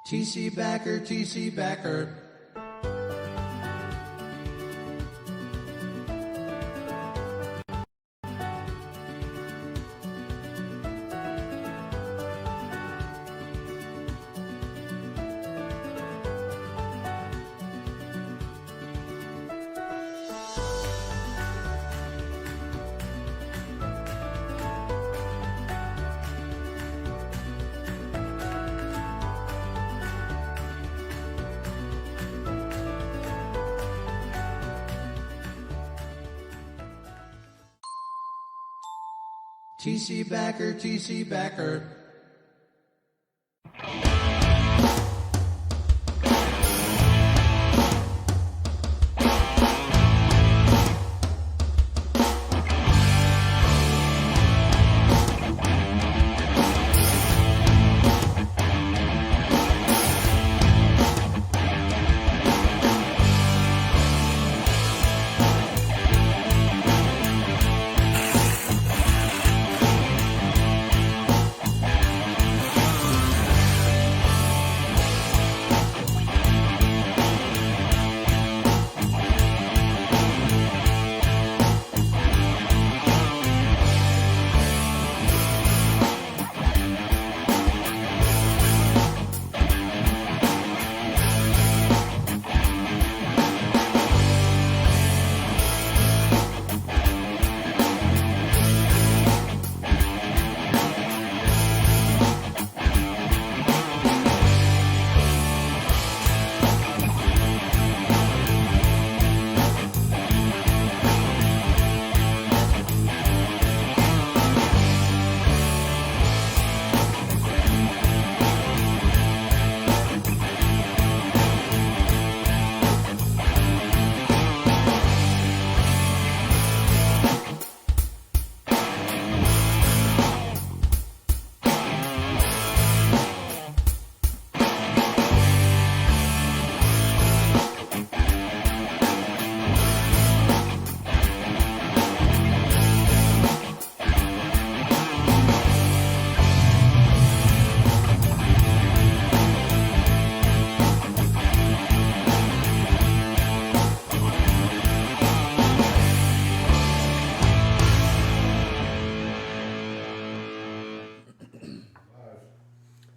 TC Backer, TC Backer. TC Backer, TC Backer.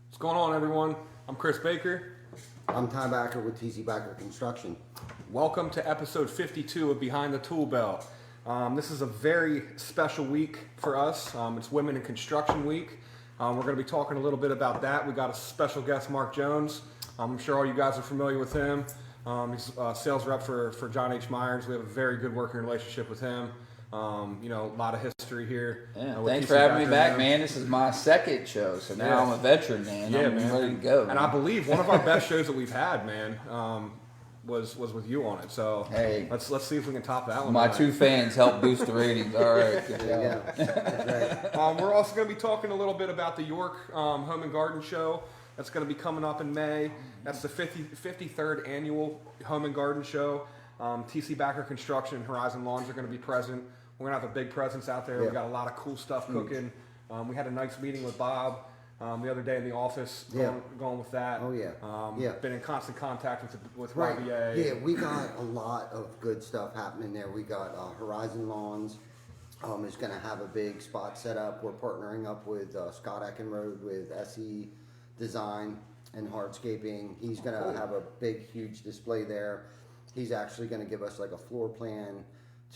What's going on, everyone? I'm Chris Baker. I'm Ty Backer with TC Backer Construction. Welcome to episode 52 of Behind the Tool Belt. This is a very special week for us. It's Women in Construction Week. We're going to be talking a little bit about that. We got a special guest, Mark Jones. I'm sure all you guys are familiar with him. He's a sales rep for John H. Myers. We have a very good working relationship with him. A lot of history here. Yeah, thanks for having me back, man. This is my second show, so now I'm a veteran, man. Yeah, I'm ready to go. And I believe one of our best shows that we've had, man, was with you on it. So hey, let's see if we can top that one. My two fans helped boost the ratings. All right. Yeah, that's right. We're also going to be talking a little bit about the York Home and Garden Show. That's going to be coming up in May. That's the 53rd annual Home and Garden Show. TC Backer Construction and Horizon Lawns are going to be present. We're going to have a big presence out there. Yeah. We got a lot of cool stuff cooking. We had a nice meeting with Bob the other day in the office going with that. Oh, yeah. Been in constant contact with Right. RBA. Yeah, we got a lot of good stuff happening there. We got Horizon Lawns is going to have a big spot set up. We're partnering up with Scott Eckenrode with SE Design and Hardscaping. He's going to have a big, huge display there. He's actually going to give us like a floor plan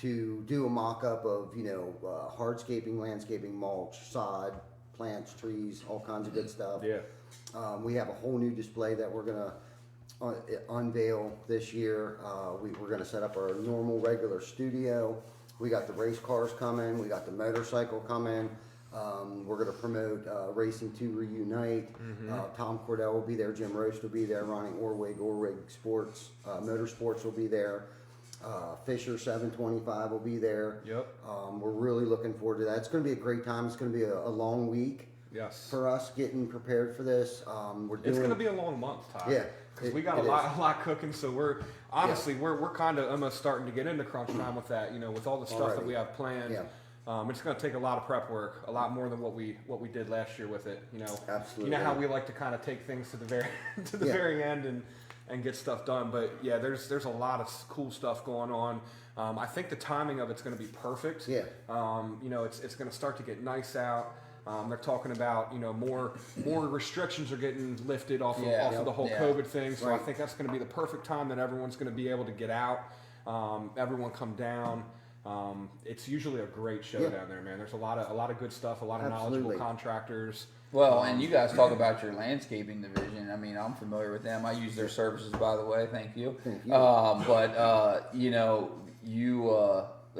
to do a mock-up of, hardscaping, landscaping, mulch, sod, plants, trees, all kinds of good stuff. Yeah. We have a whole new display that we're going to unveil this year. We're going to set up our normal, regular studio. We got the race cars coming. We got the motorcycle coming. We're going to promote Racing to Reunite. Tom Cordell will be there. Jim Roast will be there. Ronnie Orwig Sports, Motorsports will be there. Fisher 725 will be there. Yep. We're really looking forward to that. It's going to be a great time. It's going to be a long week. Yes. For us getting prepared for this. It's going to be a long month, Ty. Yeah. Because we got a lot cooking, so we're honestly we're kind of almost starting to get into crunch time with that. With all the stuff that we have planned. Yeah. It's going to take a lot of prep work, a lot more than what we did last year with it. Absolutely. You know how we like to kind of take things to the very very end and get stuff done. But yeah, there's a lot of cool stuff going on. I think the timing of it's going to be perfect. Yeah. It's going to start to get nice out. They're talking about more restrictions are getting lifted off of the whole COVID thing. So right. I think that's going to be the perfect time that everyone's going to be able to get out. Everyone come down. It's usually a great show down there, man. There's a lot of good stuff, a lot of knowledgeable contractors. Well, and you guys talk about your landscaping division. I mean, I'm familiar with them. I use their services, by the way. Thank you. Thank you.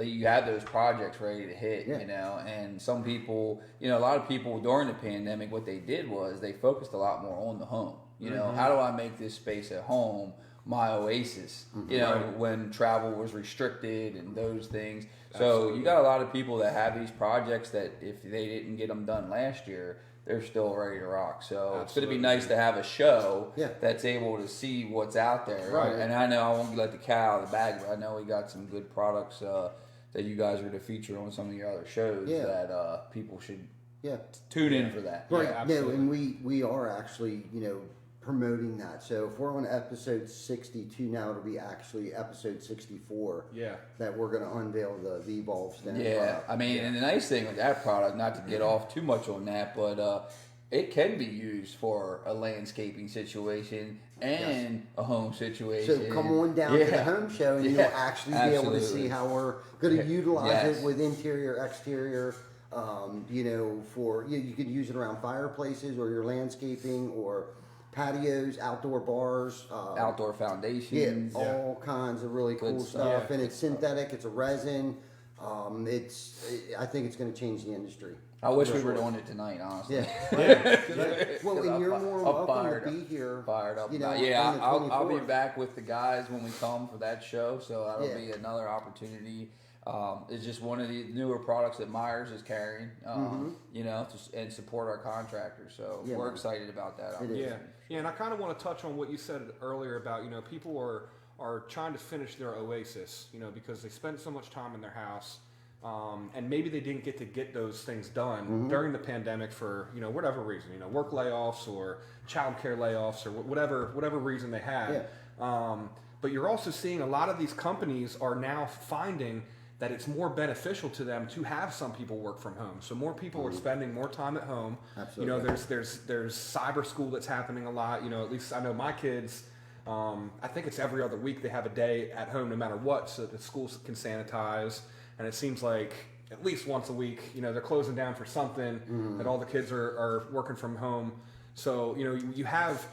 You have those projects ready to hit, and some people, a lot of people during the pandemic, what they did was they focused a lot more on the home. How do I make this space at home my oasis, when travel was restricted and those things. So you got a lot of people that have these projects that if they didn't get them done last year, they're still ready to rock. So it's going to be nice to have a show that's able to see what's out there. Right. And I know I won't let the cat out of the bag, but I know we got some good products that you guys are to feature on some of your other shows that people should tune in for that. Right. Yeah, No, and we are actually, promoting that. So if we're on episode 62 now, it'll be actually episode 64. Yeah. That we're going to unveil the Evolve stand. Yeah. I mean, and the nice thing with that product, not to get off too much on that, but it can be used for a landscaping situation and a home situation. So come on down to the home show and you'll actually be able to see how we're going to utilize it with interior, exterior. You could use it around fireplaces or your landscaping or patios, outdoor bars, outdoor foundations, all kinds of really cool stuff. And it's synthetic. It's a resin. I think it's going to change the industry. I wish we were doing it tonight, honestly. Well, and you're more welcome to be here. Fired up. I'll be back with the guys when we come for that show. So that'll be another opportunity. It's just one of the newer products that Myers is carrying, and support our contractors. So we're excited about that. Yeah, and I kind of want to touch on what you said earlier about people are trying to finish their oasis, because they spent so much time in their house, and maybe they didn't get those things done during the pandemic for whatever reason, work layoffs or childcare layoffs or whatever reason they had. But you're also seeing a lot of these companies are now finding that it's more beneficial to them to have some people work from home. So more people are spending more time at home. Absolutely. There's cyber school that's happening a lot. At least I know my kids, I think it's every other week they have a day at home no matter what, so that the schools can sanitize. And it seems like at least once a week, they're closing down for something that all the kids are working from home. So, you have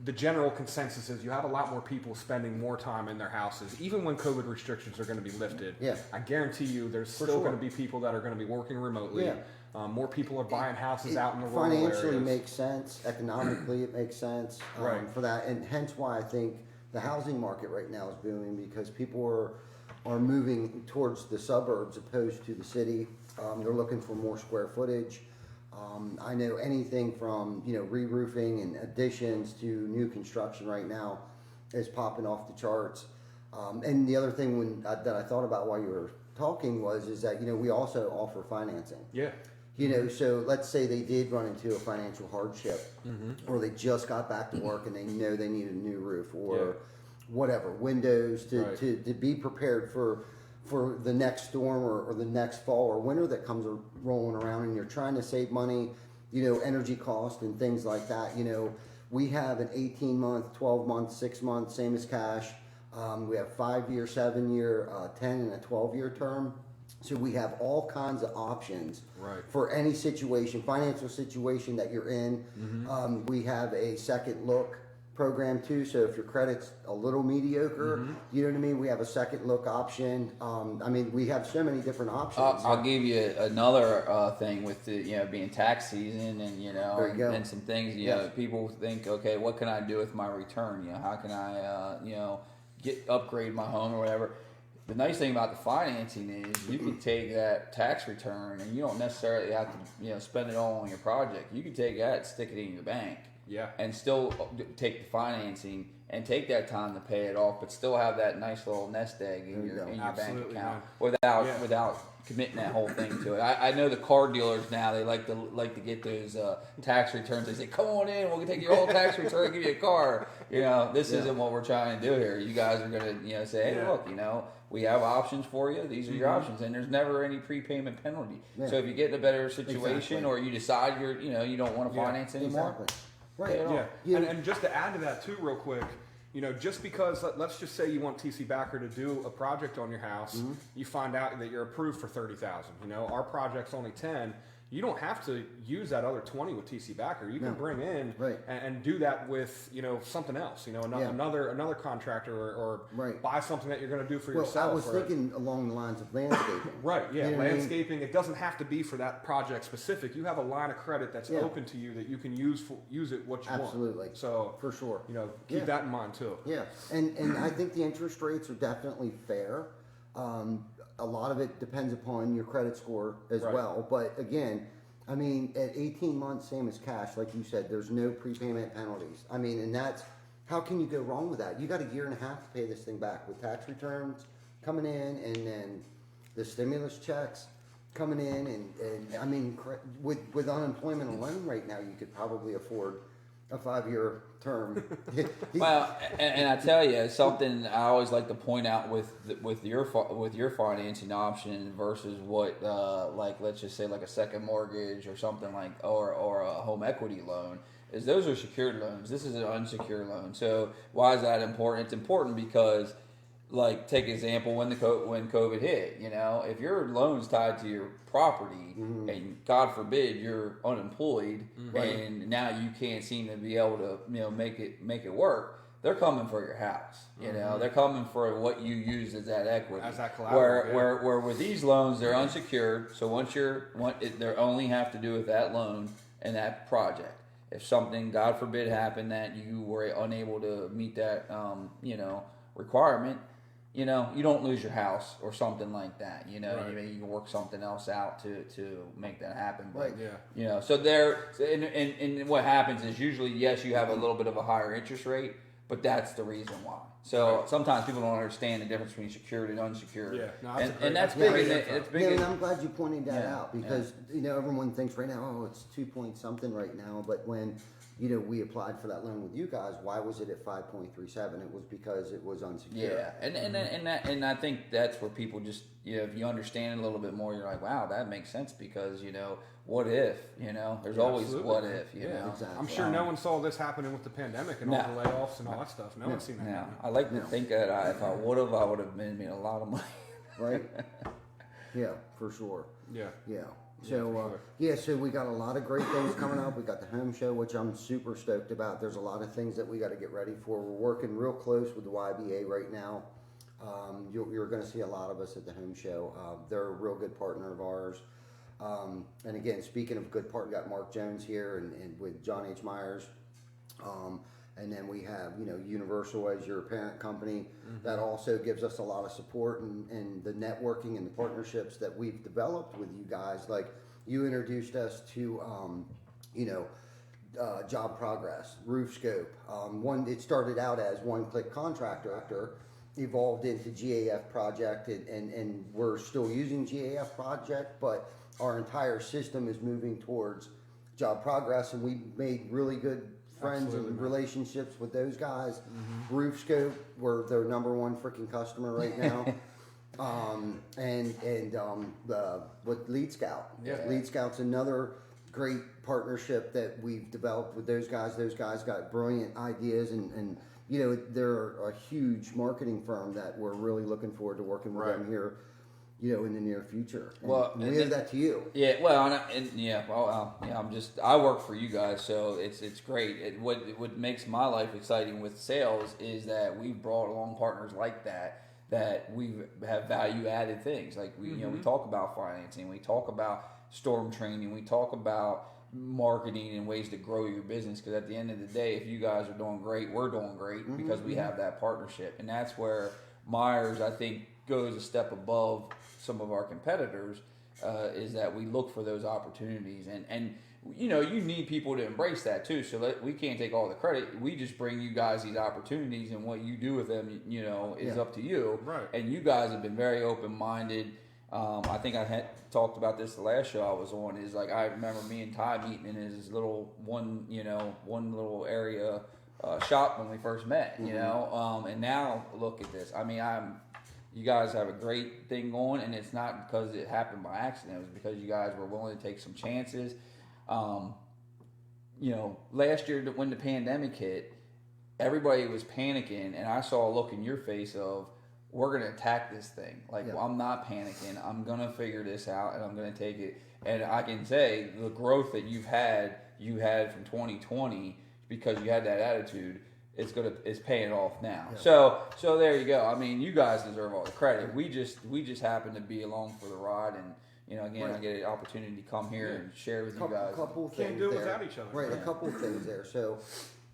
the general consensus is you have a lot more people spending more time in their houses, even when COVID restrictions are going to be lifted. Yeah. I guarantee you there's still going to be people that are going to be working remotely. Yeah. More people are buying houses out in the rural financially areas. Makes sense. Economically, it makes sense for that. And hence why I think the housing market right now is booming, because people are moving towards the suburbs opposed to the city. They're looking for more square footage. I know anything from re-roofing and additions to new construction right now is popping off the charts. And the other thing that I thought about while you were talking is that we also offer financing. Yeah. So let's say they did run into a financial hardship, or they just got back to work and they know they need a new roof or whatever, windows to be prepared for the next storm or the next fall or winter that comes rolling around, and you're trying to save money, energy cost and things like that. We have an 18-month, 12-month, 6-month, same as cash. We have 5-year, 7-year, 10 and a 12-year term. So we have all kinds of options for any situation, financial situation that you're in. We have a second look program too. So if your credit's a little mediocre, you know what I mean? We have a second look option. We have so many different options. I'll give you another thing with the being tax season and There you go. and some things. People think, okay, what can I do with my return? How can I upgrade my home or whatever? The nice thing about the financing is you can take that tax return and you don't necessarily have to spend it all on your project. You can take that and stick it in your bank. Yeah. and still take the financing and take that time to pay it off, but still have that nice little nest egg in your bank Absolutely, account man. without committing that whole thing to it. I know the car dealers now, they like to get those tax returns. They say, "Come on in, we'll take your whole tax return and give you a car." This isn't what we're trying to do here. You guys are gonna say, "Hey, look, we have options for you. These are your options," and there's never any prepayment penalty. Yeah. So if you get in a better situation or you decide you don't want to finance anymore, right? And just to add to that too, real quick. Just because, let's just say you want TC Backer to do a project on your house, you find out that you're approved for $30,000. Our project's only 10. You don't have to use that other 20 with TC Backer. You can bring in and do that with something else. Another contractor or buy something that you're going to do for yourself. I was thinking along the lines of landscaping. Right. Yeah. Landscaping. It doesn't have to be for that project specific. You have a line of credit that's open to you that you can use it what you want. Absolutely. So for sure. Keep that in mind too. Yeah. And I think the interest rates are definitely fair. A lot of it depends upon your credit score as well. But again, at 18 months, same as cash, like you said, there's no prepayment penalties. And that's, how can you go wrong with that? You got a year and a half to pay this thing back with tax returns coming in and then the stimulus checks coming in. And with unemployment alone right now, you could probably afford a 5-year term. Well, and I tell you, something I always like to point out with your financing option versus what let's just say like a second mortgage or something or a home equity loan is those are secured loans. This is an unsecured loan. So why is that important? It's important because, take example when COVID hit. If your loan's tied to your property and God forbid you're unemployed and now you can't seem to be able to make it work, they're coming for your house. They're coming for what you use as that equity. As that collateral. Where with these loans they're unsecured. So they only have to do with that loan and that project. If something, God forbid, happened that you were unable to meet that requirement, you don't lose your house or something like that. You can work something else out to make that happen. But, so and what happens is usually, yes, you have a little bit of a higher interest rate, but that's the reason why. So sometimes people don't understand the difference between secured and unsecured. Yeah, no, that's big. It's big. And I'm glad you pointed that out because everyone thinks right now, it's 2 point something right now, but when we applied for that loan with you guys, why was it at 5.37? It was because it was unsecured. Yeah, and I think that's where people just if you understand it a little bit more, you're like, wow, that makes sense because what if there's always absolutely. What if know. Exactly. I'm sure no one saw this happening with the pandemic and all the layoffs and all that stuff. No one's seen that. No, I like to think that if I would have made me a lot of money. Right. Yeah, for sure. Yeah. So so we got a lot of great things coming up. We got the home show, which I'm super stoked about. There's a lot of things that we got to get ready for. We're working real close with the YBA right now. You're going to see a lot of us at the home show. They're a real good partner of ours. And again, speaking of good partner, got Mark Jones here and with John H. Myers. And then we have, Universal as your parent company that also gives us a lot of support and the networking and the partnerships that we've developed with you guys. Like you introduced us to, Job Progress, Roof Scope. It started out as One Click Contractor, evolved into GAF Project, and we're still using GAF Project, but our entire system is moving towards Job Progress, and we made really good friends and relationships with those guys. Roof Scope, we're their number one freaking customer right now. With Lead Scout. Lead Scout's another great partnership that we've developed with those guys. Those guys got brilliant ideas and they're a huge marketing firm that we're really looking forward to working with them here, in the near future. And we owe that to you. Yeah, well, I work for you guys, so it's great. What makes my life exciting with sales is that we've brought along partners like that we have value added things. Like we talk about financing, we talk about storm training, we talk about marketing and ways to grow your business, because at the end of the day, if you guys are doing great, we're doing great because we have that partnership. And that's where Myers, I think, goes a step above some of our competitors, is that we look for those opportunities, and you know, you need people to embrace that too. So we can't take all the credit. We just bring you guys these opportunities, and what you do with them, you know, is up to you. Right. And you guys have been very open-minded. I think I had talked about this the last show I was on. Is like, I remember me and Ty meeting in his little one little area shop when we first met. You know, and now look at this. I mean, you guys have a great thing going, and it's not because it happened by accident. It was because you guys were willing to take some chances. You know, last year when the pandemic hit, everybody was panicking, and I saw a look in your face of, we're going to attack this thing. Like, well, I'm not panicking. I'm going to figure this out, and I'm going to take it. And I can say the growth that you had from 2020 because you had that attitude. It's paying off now. Yeah. So there you go. I mean, you guys deserve all the credit. We just happen to be along for the ride, and you know, again, I get an opportunity to come here and share with you guys. A couple things can't do it there. without each other. Right, a couple of things there. So,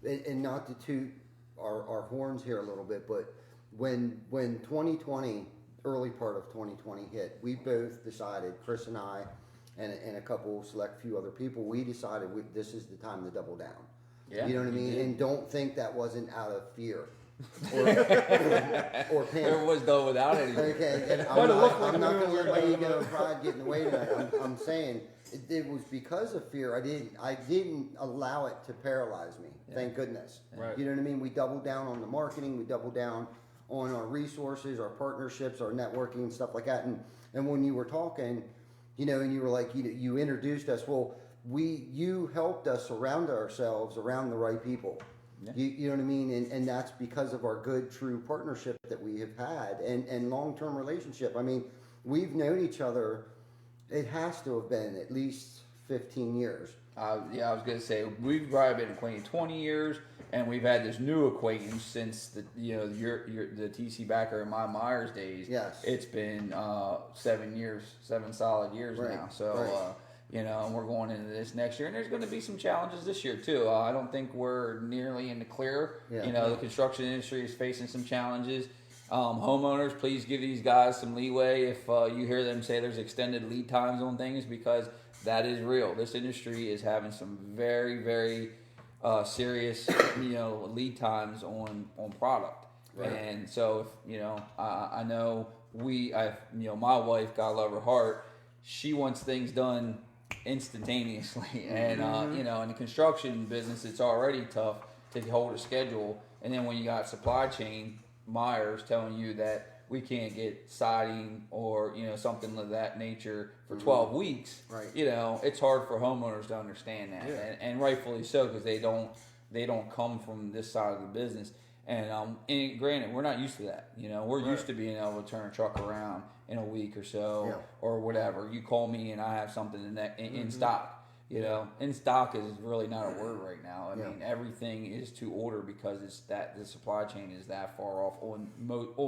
and not to toot our horns here a little bit, but when 2020, early part of 2020 hit, we both decided, Chris and I, and a couple select few other people, we decided this is the time to double down. Yeah, you know what I mean? did. And don't think that wasn't out of fear or panic. There was though without any. Okay, and I'm not going to let my ego and pride get in the way tonight. I'm saying it was because of fear. I didn't allow it to paralyze me. Yeah. Thank goodness. Right. You know what I mean? We doubled down on the marketing. We doubled down on our resources, our partnerships, our networking, and stuff like that. And when you were talking, you know, and you were like, you introduced us. Well, you helped us surround ourselves around the right people. Yeah. You know what I mean? And that's because of our good, true partnership that we have had and long-term relationship. I mean, we've known each other, it has to have been at least 15 years. Yeah, I was going to say, we've probably been acquainted 20 years, and we've had this new acquaintance since the TC Backer and my Myers days. Yes. It's been 7 solid years now. So, you know, and we're going into this next year, and there's going to be some challenges this year too. I don't think we're nearly in the clear. Yeah. You know, the construction industry is facing some challenges. Homeowners, please give these guys some leeway if you hear them say there's extended lead times on things, because that is real. This industry is having some very, very serious, you know, lead times on product. Right. And so, if, you know, I know my wife, God love her heart, she wants things done instantaneously, and you know, in the construction business, it's already tough to hold a schedule, and then when you got supply chain Myers telling you that we can't get siding or, you know, something of that nature for 12 weeks, right? You know, it's hard for homeowners to understand that, and rightfully so, because they don't come from this side of the business. And granted, we're not used to that. You know, we're used to being able to turn a truck around in a week or so, or whatever. You call me and I have something in stock. You know, in stock is really not a word right now. I mean, everything is to order because it's that the supply chain is that far off on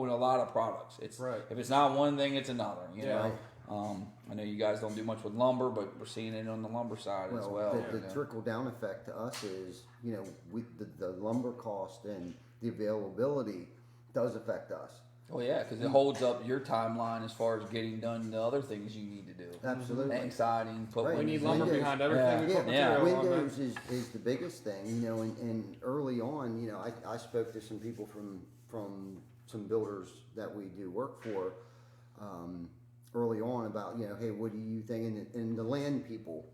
a lot of products. It's if it's not one thing, it's another. You know. I know you guys don't do much with lumber, but we're seeing it on the lumber side as well. The trickle down effect to us is, you know, the lumber cost and the availability does affect us. Oh yeah, because it holds up your timeline as far as getting done the other things you need to do. Absolutely. Hang siding, we need lumber behind everything. Windows is the biggest thing, you know, and early on, you know, I spoke to some people from some builders that we do work for early on about, you know, hey, what do you think? And the land people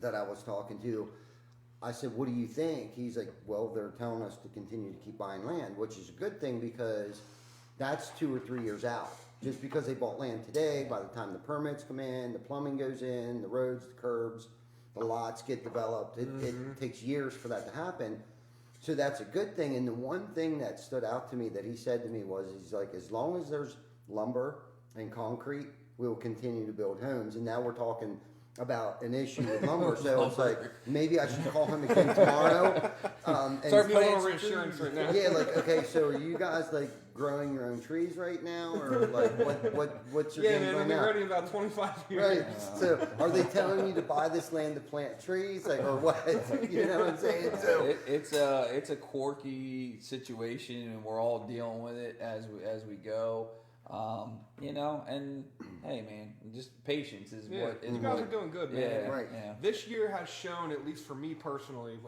that I was talking to, I said, what do you think? He's like, well, they're telling us to continue to keep buying land, which is a good thing because that's 2 or 3 years out. Just because they bought land today, by the time the permits come in, the plumbing goes in, the roads, the curbs, the lots get developed, it takes years for that to happen. So that's a good thing. And the one thing that stood out to me that he said to me was, he's like, as long as there's lumber and concrete, we will continue to build homes. And now we're talking about an issue with lumber, so it's like maybe I should call him again tomorrow. Start paying for insurance right now. Yeah, like, okay, so are you guys like growing your own trees right now, or like what's your game right now? Yeah, man, we'll be ready in about 25 years. Right. So are they telling you to buy this land to plant trees, like, or what? You know what I'm saying? So it's a quirky situation, and we're all dealing with it as we go. You know, and hey, man, just patience is what is you guys what, are doing good, man. Yeah, Right. Yeah. This year has shown, at least for me personally,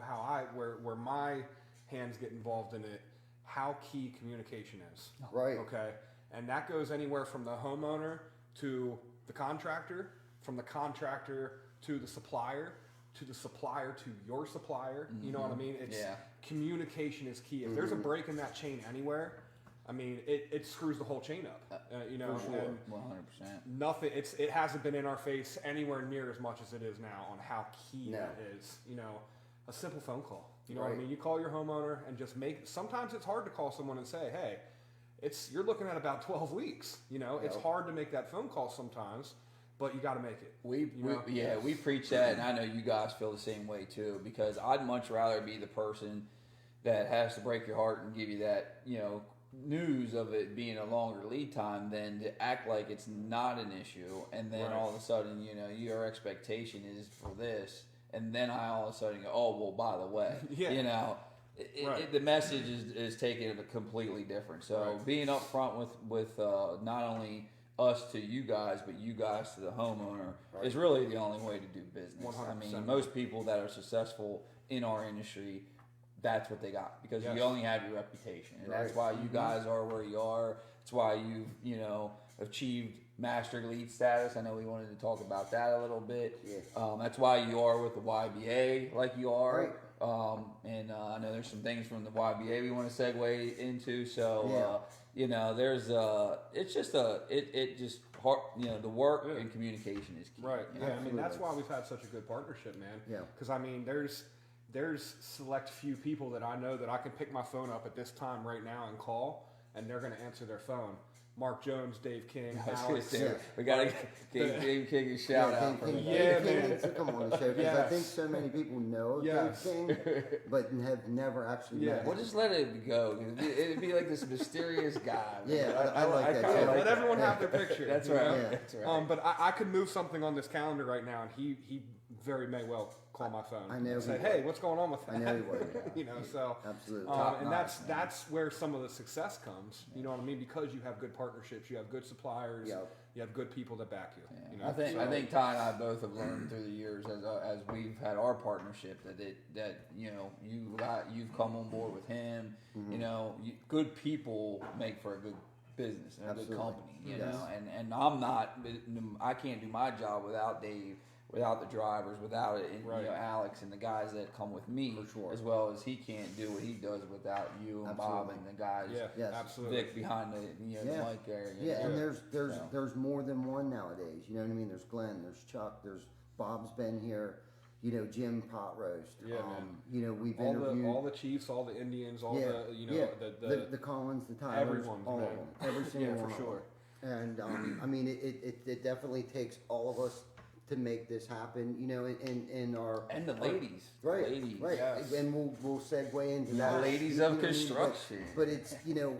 where my hands get involved in it, how key communication is. Right. Okay. And that goes anywhere from the homeowner to the contractor, from the contractor to the supplier to your supplier. You know what I mean? It's communication is key. If there's a break in that chain anywhere, I mean, it screws the whole chain up. You know, For sure. and 100%. nothing. It hasn't been in our face anywhere near as much as it is now on how key No. that is. You know, a simple phone call. You know what I Right. mean? You call your homeowner and just make. Sometimes it's hard to call someone and say, "Hey, you're looking at about 12 weeks." You know, it's Yep. hard to make that phone call sometimes, but you got to make it. We preach that, and I know you guys feel the same way too. Because I'd much rather be the person that has to break your heart and give you that, you know, news of it being a longer lead time than to act like it's not an issue, and then Right. all of a sudden, you know, your expectation is for this, and then I all of a sudden go, oh well, by the way, Yeah. you know. Right. The message is taken completely different. So Right. being upfront with not only us to you guys, but you guys to the homeowner is really the only way to do business. 100%. I mean, most people that are successful in our industry, that's what they got because Yes. you only have your reputation, and that's Right. why you guys are where you are. It's why you've achieved Master Elite status. I know we wanted to talk about that a little bit. Yeah. That's why you are with the YBA like you are. Right. And I know there's some things from the YBA we want to segue into. So there's it's just it just hard. The work and communication is key. Right. you Yeah. know? I mean, that's why we've had such a good partnership, man. Yeah. Because I mean, there's select few people that I know that I can pick my phone up at this time right now and call, and they're going to answer their phone. Mark Jones, Dave King, I was gonna Alex. say, Yeah. we gotta give Dave King a shout out. King, Yeah, King man. needs to come on the show because I Yes. think so many people know Yes. Dave King, but have never actually Yeah. met We'll him. just let it go. It'd be like this mysterious guy. Yeah, I like that Yeah, too. let everyone have their picture. That's you know? right. Yeah. That's right. But I could move something on this calendar right now, and he very may well call my phone. I know and say, he hey, would. what's going on with that? I know he would. you know, so Absolutely. Top and notch, man. that's where some of the success comes. You know what I mean? Because you have good partnerships, you have good suppliers, Yep. you have good people that back you. Yeah. You know? I think So- Ty and I both have learned through the years as we've had our partnership that you've come on board with him. Good people make for a good business and a Absolutely. good company. You Yes. know, and I can't do my job without Dave. Without the drivers, without it, and, Right. Alex and the guys that come with me, For sure. as well as he can't do what he does without you and Bob Absolutely. and the guys, Yeah, Yes. absolutely. Vic behind the the Yeah. mic area. Yeah, and there's So. there's more than one nowadays. You know what I mean? There's Glenn, there's Chuck, there's Bob's been here. Jim Pot Roast. Yeah, man. We've all interviewed the Chiefs, all the Indians, all yeah, the yeah. the the Collins, the Tylers, everyone's, all man. of them, every single Yeah, for one. of sure. them. And I mean, it definitely takes all of us to make this happen. In our And the ladies. Right, Ladies. right, yes. and we'll segue into The that. ladies You of know what I mean? construction. But it's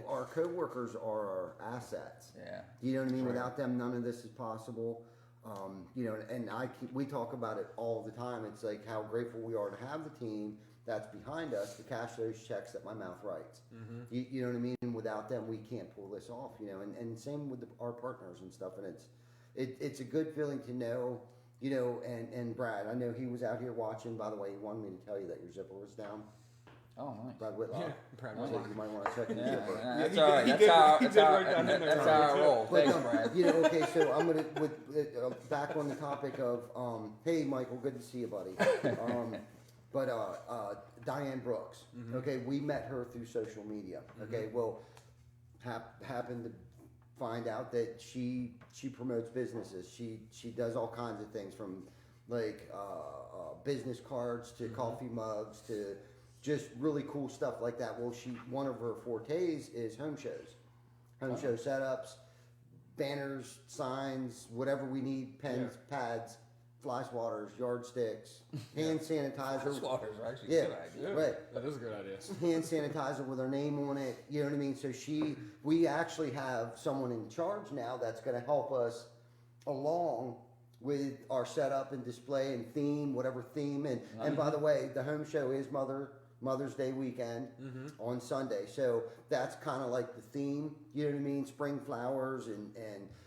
our coworkers are our assets. Yeah. You know what I mean? Right. Without them, none of this is possible. And we talk about it all the time. It's like how grateful we are to have the team that's behind us to cash those checks that my mouth writes. Mm-hmm. You know what I mean? And without them, we can't pull this off. And same with our partners and stuff. And it's a good feeling to know. And Brad, I know he was out here watching. By the way, he wanted me to tell you that your zipper was down. Oh, nice. Brad Whitlock. Yeah, Brad So Whitlock. you might want to check your Yeah, zipper. that's he all did- right. he That's did- how he that's did how write down in there. that's how I roll. But, Thanks, Brad. okay, so I'm gonna back on the topic of hey Michael, good to see you, buddy. Diane Brooks. Okay, we met her through social media. Okay, well, happened to find out that she promotes businesses. She does all kinds of things from like business cards to coffee mugs to just really cool stuff like that. Well, one of her fortes is home shows, show setups, banners, signs, whatever we need, pens, pads, fly swatters, yardsticks, hand sanitizer. Waters are actually a good idea. Right. That is a good idea. Hand sanitizer with her name on it. You know what I mean? So we actually have someone in charge now that's going to help us along with our setup and display and theme, whatever theme. And by the way, the home show is Mother Mother's Day weekend on Sunday. So that's kind of like the theme, you know what I mean? Spring flowers and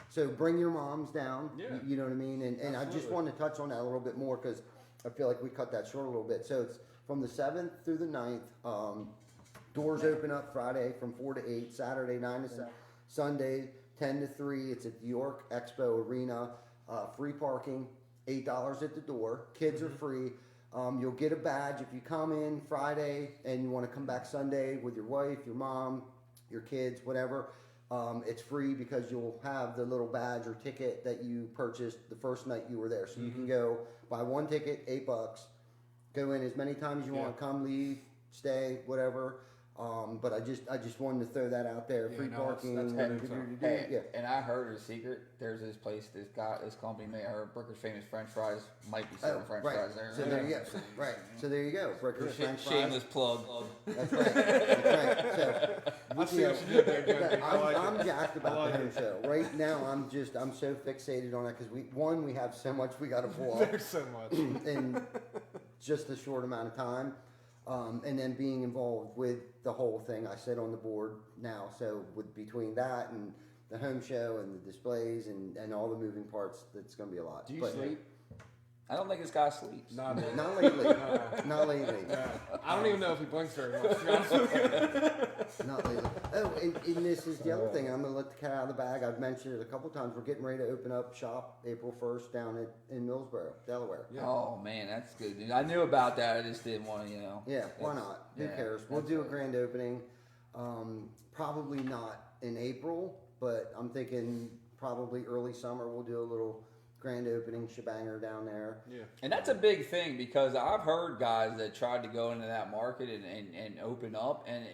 so bring your moms down, you know what I mean? And I just wanted to touch on that a little bit more because I feel like we cut that short a little bit. So it's from the 7th through the 9th. Doors open up Friday from 4 to 8, Saturday 9 to 7, Sunday 10 to 3. It's at the York Expo Arena. Free parking, $8 at the door. Kids are free. You'll get a badge if you come in Friday and you want to come back Sunday with your wife, your mom, your kids, whatever. It's free because you'll have the little badge or ticket that you purchased the first night you were there. So you can go buy one ticket, $8. Go in as many times as you want. Come, leave, stay, whatever. But I just wanted to throw that out there. Free parking. And I heard a secret. There's this place, this company made Brooker's Famous French Fries might be serving French fries there. So there you go. Right. So there you go. Brooker's French Fries. Shameless plug. That's right. That's right. So I see what you did there, Jim. I'm jacked about the home show. Right now, I'm so fixated on it because we have so much we got to pull off. There's so much in just a short amount of time. And then being involved with the whole thing, I sit on the board now. So between that and the home show and the displays and all the moving parts, that's going to be a lot. Do you sleep? I don't think this guy sleeps. Not lately. Not lately. I don't even know if he blinks very much. To be honest with you. Not lately. Oh, and this is the other thing. I'm going to let the cat out of the bag. I've mentioned it a couple times. We're getting ready to open up shop April 1st down in Millsboro, Delaware. Yeah. Oh, man, that's good news. I knew about that. I just didn't want to, Yeah, why not? Who cares? We'll do a grand opening. Probably not in April, but I'm thinking probably early summer we'll do a little grand opening shebanger down there. Yeah. And that's a big thing because I've heard guys that tried to go into that market and open up, and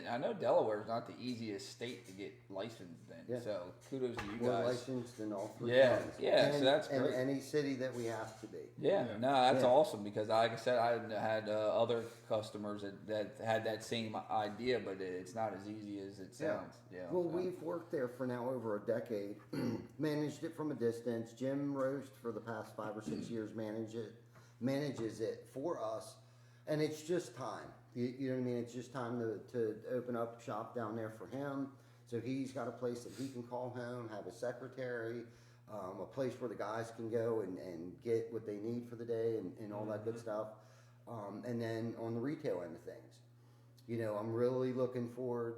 I know Delaware's not the easiest state to get licensed in. Yeah. So kudos to you We're guys. licensed in all 3 Yeah, counties. yeah, so that's great. In any city that we have to be. Yeah, no, that's awesome because, like I said, I had other customers that had that same idea, but it's not as easy as it sounds. Yeah. Well, we've worked there for now over a decade, managed it from a distance. Jim Roast for the past 5 or 6 years manages it for us, and it's just time. You know what I mean? It's just time to open up shop down there for him. So he's got a place that he can call home, have a secretary, a place where the guys can go and get what they need for the day and all that good stuff. And then on the retail end of things, you know, I'm really looking forward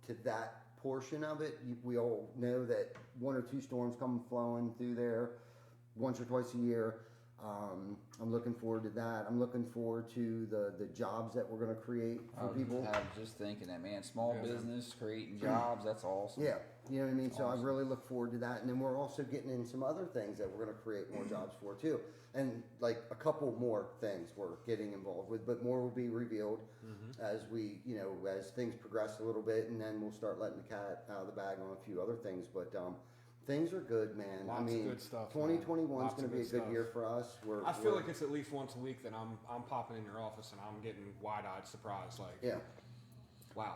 to that portion of it. We all know that 1 or 2 storms come flowing through there once or twice a year. I'm looking forward to that. I'm looking forward to the jobs that we're going to create for people. I was just thinking that, man, small business, creating jobs, that's awesome. Yeah, you know what I mean? So I really look forward to that. And then we're also getting in some other things that we're going to create more jobs for too. And like a couple more things we're getting involved with, but more will be revealed as we, you know, as things progress a little bit, and then we'll start letting the cat out of the bag on a few other things. But things are good, man. Lots of good stuff. 2021 is going to be a good year for us. I feel like it's at least once a week that I'm popping in your office and I'm getting wide-eyed surprised. Like, wow,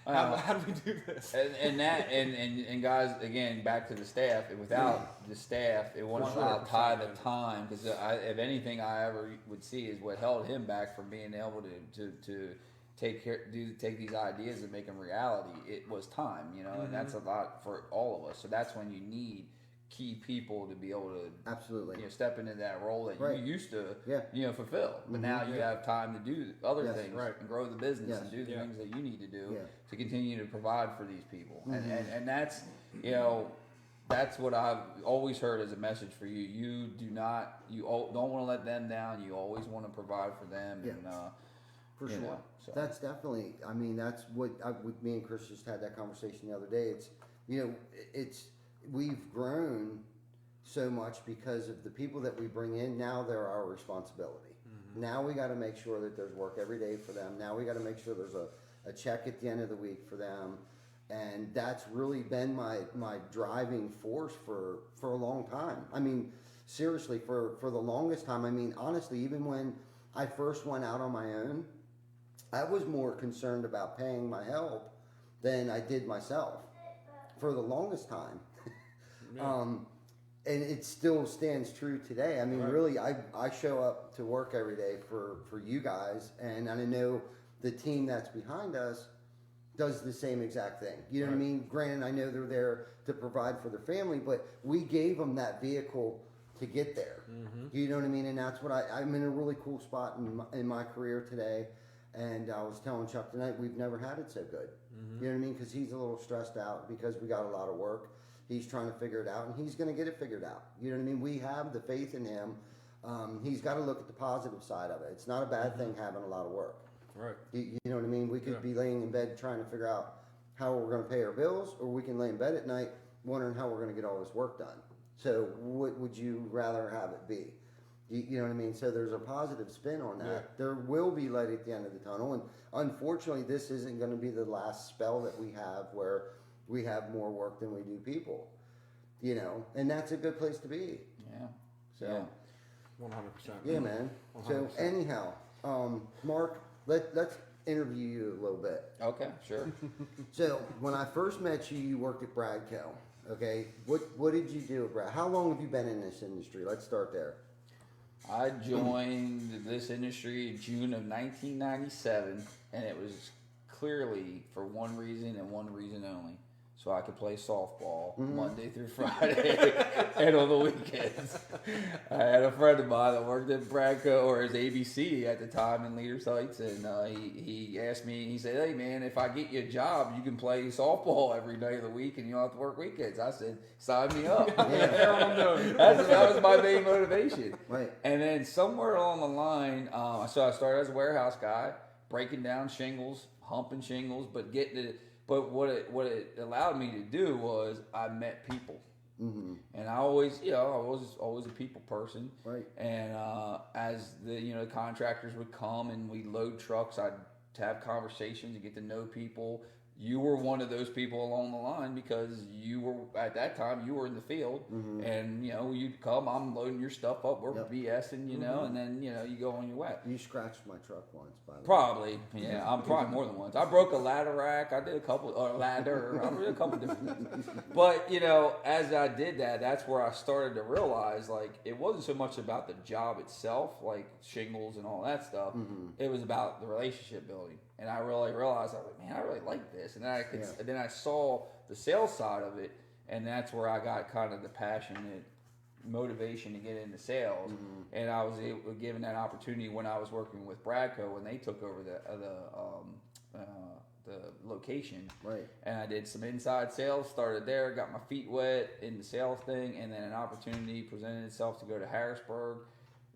how do we do this? And guys, again, back to the staff. Without the staff, it wouldn't allow Ty the time because if anything I ever would see is what held him back from being able to take these ideas and make them reality. It was time, you know, and that's a lot for all of us. So that's when you need key people to be able to absolutely, you know, step into that role that you used to, you know, fulfill. But now you have time to do other things and grow the business and do the things that you need to do to continue to provide for these people. And that's, you know, that's what I've always heard as a message for you. You don't want to let them down. You always want to provide for them. And for sure. Know, so. That's definitely, I mean, that's what with me and Chris just had that conversation the other day. It's, you know, we've grown so much because of the people that we bring in. Now they're our responsibility. Now we got to make sure that there's work every day for them. Now we got to make sure there's a check at the end of the week for them. And that's really been my driving force for a long time. I mean, seriously, for the longest time. I mean, honestly, even when I first went out on my own, I was more concerned about paying my help than I did myself for the longest time. and it still stands true today. I mean, really, I show up to work every day for you guys, and I know the team that's behind us does the same exact thing. You know what I mean? Granted, I know they're there to provide for their family, but we gave them that vehicle to get there. You know what I mean? And that's what I'm in a really cool spot in my career today. And I was telling Chuck tonight, we've never had it so good. You know what I mean? Because he's a little stressed out because we got a lot of work. He's trying to figure it out, and he's going to get it figured out. You know what I mean? We have the faith in him. He's got to look at the positive side of it. It's not a bad thing having a lot of work. Right. You know what I mean? We could be laying in bed trying to figure out how we're going to pay our bills, or we can lay in bed at night wondering how we're going to get all this work done. So what would you rather have it be? You know what I mean? So there's a positive spin on that. Yeah. There will be light at the end of the tunnel, and unfortunately, this isn't going to be the last spell that we have where we have more work than we do people. You know, and that's a good place to be. Yeah. So, 100%. yeah, man. 100%. So anyhow, Mark, let's interview you a little bit. Okay, sure. So when I first met you, you worked at Bradco. Okay, what did you do at Brad? How long have you been in this industry? Let's start there. I joined this industry in June of 1997, and it was clearly for one reason and one reason only. So I could play softball Monday through Friday and on the weekends. I had a friend of mine that worked at Bradco, or his ABC at the time in Leaders Heights, and he asked me, he said, "Hey man, if I get you a job, you can play softball every day of the week and you don't have to work weekends." I said, "Sign me up." That was my main motivation. Right. And then somewhere along the line, so I started as a warehouse guy, breaking down shingles, humping shingles, but But what it allowed me to do was I met people, and I always, I was always a people person. Right. And as the contractors would come and we'd load trucks, I'd have conversations and get to know people. You were one of those people along the line because you were at that time you were in the field, and you'd come. I'm loading your stuff up. We're BSing, and then you go on your way. You scratched my truck once, by the way. Probably, yeah. I'm probably more than once. I broke a ladder rack. I did a couple, I did a couple different things. But as I did that, that's where I started to realize like it wasn't so much about the job itself, like shingles and all that stuff. It was about the relationship building. And I really realized, I was like, man, I really like this. And then I saw the sales side of it, and that's where I got kind of the passionate motivation to get into sales. And I was given that opportunity when I was working with Bradco when they took over the location. Right. And I did some inside sales, started there, got my feet wet in the sales thing, and then an opportunity presented itself to go to Harrisburg.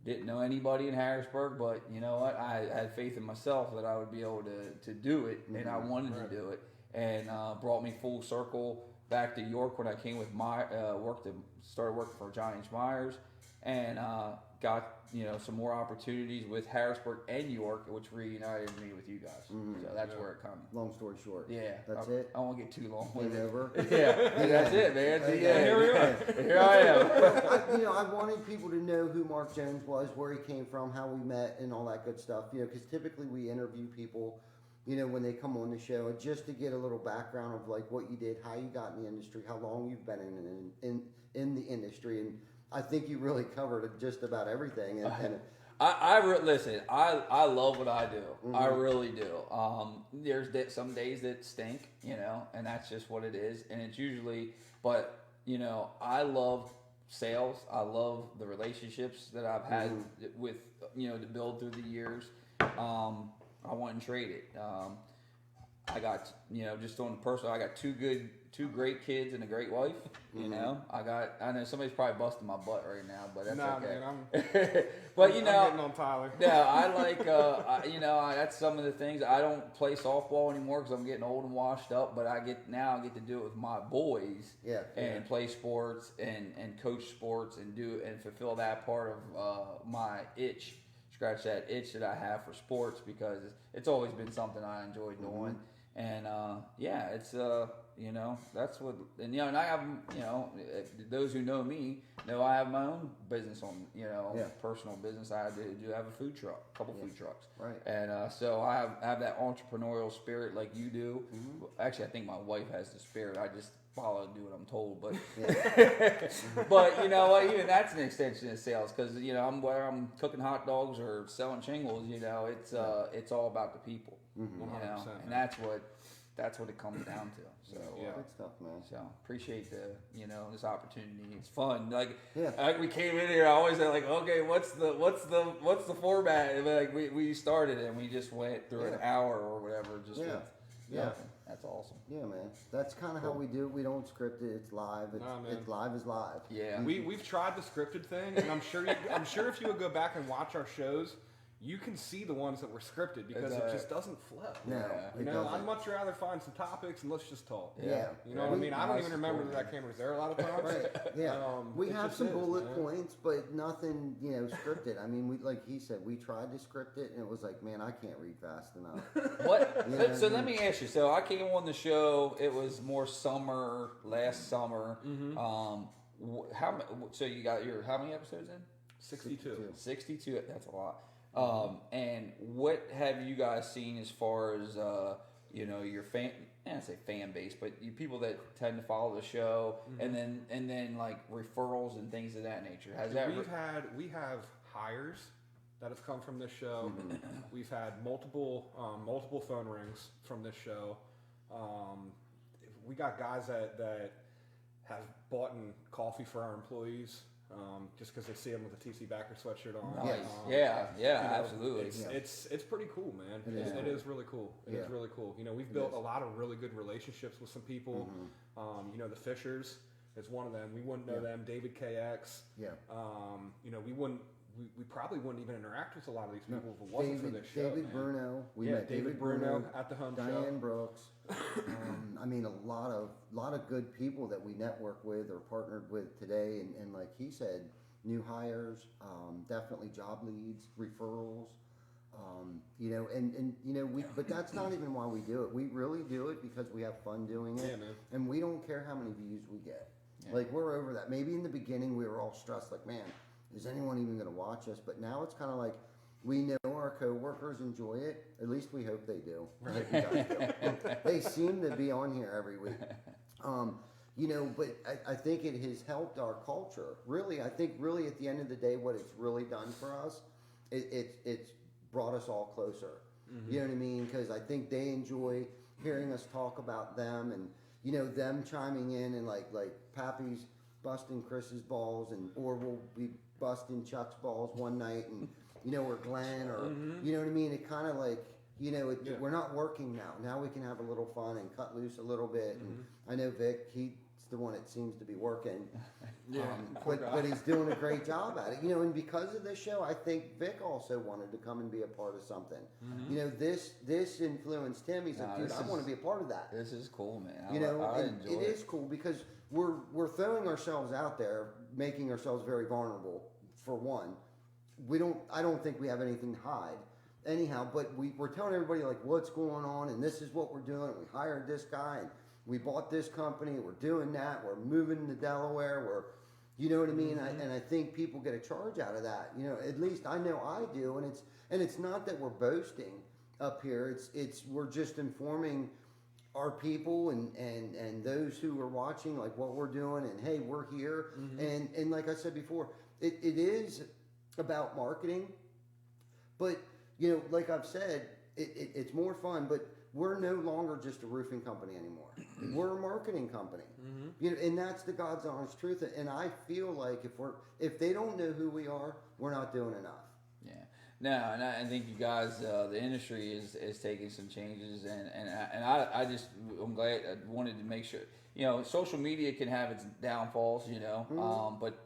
Didn't know anybody in Harrisburg, but you know what? I had faith in myself that I would be able to do it, and I wanted to do it, and brought me full circle back to York when I came with started working for John H. Myers, and got some more opportunities with Harrisburg and York, which reunited me with you guys. So that's where it comes. Long story short. Yeah, That's it. I won't get too long with Game it. over. Yeah, that's it, man. So, Yeah, here we are. Here I am. I wanted people to know who Mark Jones was, where he came from, how we met, and all that good stuff. Because typically we interview people, when they come on the show, just to get a little background of like what you did, how you got in the industry, how long you've been in the industry, and I think you really covered just about everything. And listen. I love what I do. I really do. There's some days that stink, and that's just what it is. And it's usually, but I love sales. I love the relationships that I've had with to build through the years. I wouldn't trade it. I got just on the personal. I got two great kids and a great wife. I know somebody's probably busting my butt right now, but that's okay. Man, but I'm getting on Tyler. Yeah, I like that's some of the things. I don't play softball anymore because I'm getting old and washed up. But I get to do it with my boys. And play sports and coach sports and fulfill that part of my itch. Scratch that itch that I have for sports because it's always been something I enjoy doing. And it's that's what, and I have those who know me know I have my own business on personal business. I do have a food truck, a couple food trucks, right? And so I have that entrepreneurial spirit like you do. Actually, I think my wife has the spirit. follow and do what I'm told, but but you know what? Even that's an extension of sales because you know whether I'm cooking hot dogs or selling shingles, you know, it's all about the people, you know, and that's what it comes down to. So Good stuff, man. So appreciate this opportunity. It's fun. Like we came in here, I always said like, okay, what's the format? And like we started and we just went through an hour or whatever. Just that's awesome. Yeah, man. That's kind of how we do it. We don't script it. It's live. It's live is live. Yeah. We've tried the scripted thing, and I'm sure if you would go back and watch our shows, you can see the ones that were scripted because it just doesn't flow. No, you know, I'd much rather find some topics and let's just talk. Yeah. You know what I mean? I don't even remember that I came was there a lot of times. Right. Yeah. We have some bullet man. points, but nothing, scripted. I mean, we like he said, we tried to script it, and it was like, man, I can't read fast enough. What? So let me ask you. So I came on the show. It was more last summer. So you got how many episodes in? 62. 62. That's a lot. And what have you guys seen as far as your fan? I don't say fan base, but you people that tend to follow the show, and then like referrals and things of that nature. We have hires that have come from this show. We've had multiple phone rings from this show. We got guys that have bought coffee for our employees. Just because they see him with a TC Backer sweatshirt on. Nice. Absolutely. It's pretty cool, man. It is really cool. It is really cool. You know, we've built a lot of really good relationships with some people. The Fishers is one of them. We wouldn't know them. David KX. Yeah. We probably wouldn't even interact with a lot of these people if it wasn't for this show. David Bruno. We met David Bruno at the home show. Diane Brooks. I mean, a lot of good people that we network with or partnered with today, and like he said, new hires, definitely job leads, referrals. But that's not even why we do it. We really do it because we have fun doing it, man. and we don't care how many views we get. Yeah. Like we're over that. Maybe in the beginning we were all stressed, like, man, is anyone even going to watch us? But now it's kind of like we know our coworkers enjoy it. At least we hope they do. Right. They seem to be on here every week. But I think it has helped our culture. Really, I think really at the end of the day, what it's really done for us, it's brought us all closer. You know what I mean? Because I think they enjoy hearing us talk about them and, them chiming in and like Pappy's busting Chris's balls or we'll be busting Chuck's balls one night and or Glenn or you know what I mean, it kind of like we're not working now we can have a little fun and cut loose a little bit. And I know Vic, he's the one that seems to be working, but he's doing a great job at it, and because of this show I think Vic also wanted to come and be a part of something. This influenced him. He's like, dude, I want to be a part of that. This is cool, man. I enjoy it. It is cool because we're throwing ourselves out there, making ourselves very vulnerable. For one, I don't think we have anything to hide, anyhow. But we're telling everybody like what's going on, and this is what we're doing. We hired this guy, and we bought this company. We're doing that. We're moving to Delaware. You know what I mean. And I think people get a charge out of that. At least I know I do. And it's not that we're boasting up here. It's we're just informing our people and those who are watching like what we're doing, and hey, we're here. And like I said before, it is about marketing, but like I've said, it's more fun. But we're no longer just a roofing company anymore. We're a marketing company. And that's the God's honest truth. And I feel like if they don't know who we are, we're not doing enough. Yeah. No, and I think you guys, the industry is taking some changes, and I'm glad. I wanted to make sure, social media can have its downfalls, but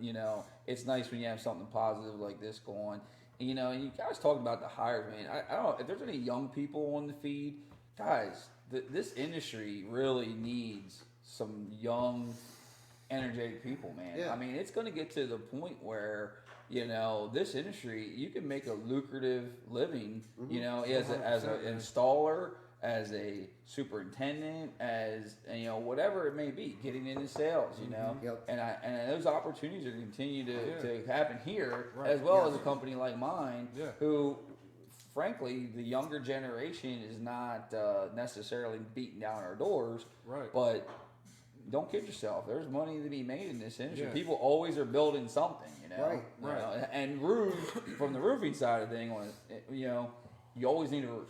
it's nice when you have something positive like this going. And, and you guys talking about the hires, man. I don't know if there's any young people on the feed, guys. This industry really needs some young, energetic people, man. Yeah. I mean, it's going to get to the point where this industry, you can make a lucrative living, as an installer, as a superintendent, as whatever it may be, getting into sales, Yep. and those opportunities are going to continue to happen here, as well as a company like mine, who, frankly, the younger generation is not necessarily beating down our doors, right? But don't kid yourself. There's money to be made in this industry. Yeah. People always are building something, you know. Right, You right. know, and from the roofing side of thing, you know, you always need a roof.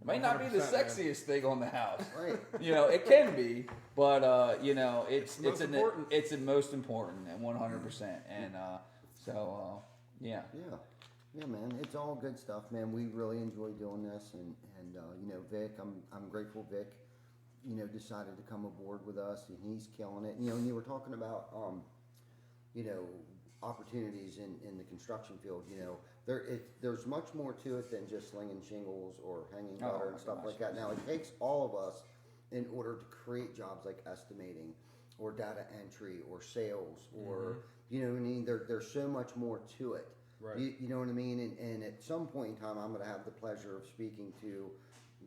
It might not be the 100%, man. sexiest thing on the house. Right. You know, it can be, but you know, it's most important. it's the most important, and 100%. And yeah. Yeah, man, it's all good stuff, man. We really enjoy doing this, and you know, Vic, I'm grateful Vic, you know, decided to come aboard with us, and he's killing it. You know, and you were talking about, you know, opportunities in the construction field. You know, there's much more to it than just slinging shingles or hanging gutter Oh, and my stuff gosh. like that. Now, it takes all of us in order to create jobs like estimating or data entry or sales or you know what I mean. There's so much more to it. Right. You know what I mean? And at some point in time, I'm going to have the pleasure of speaking to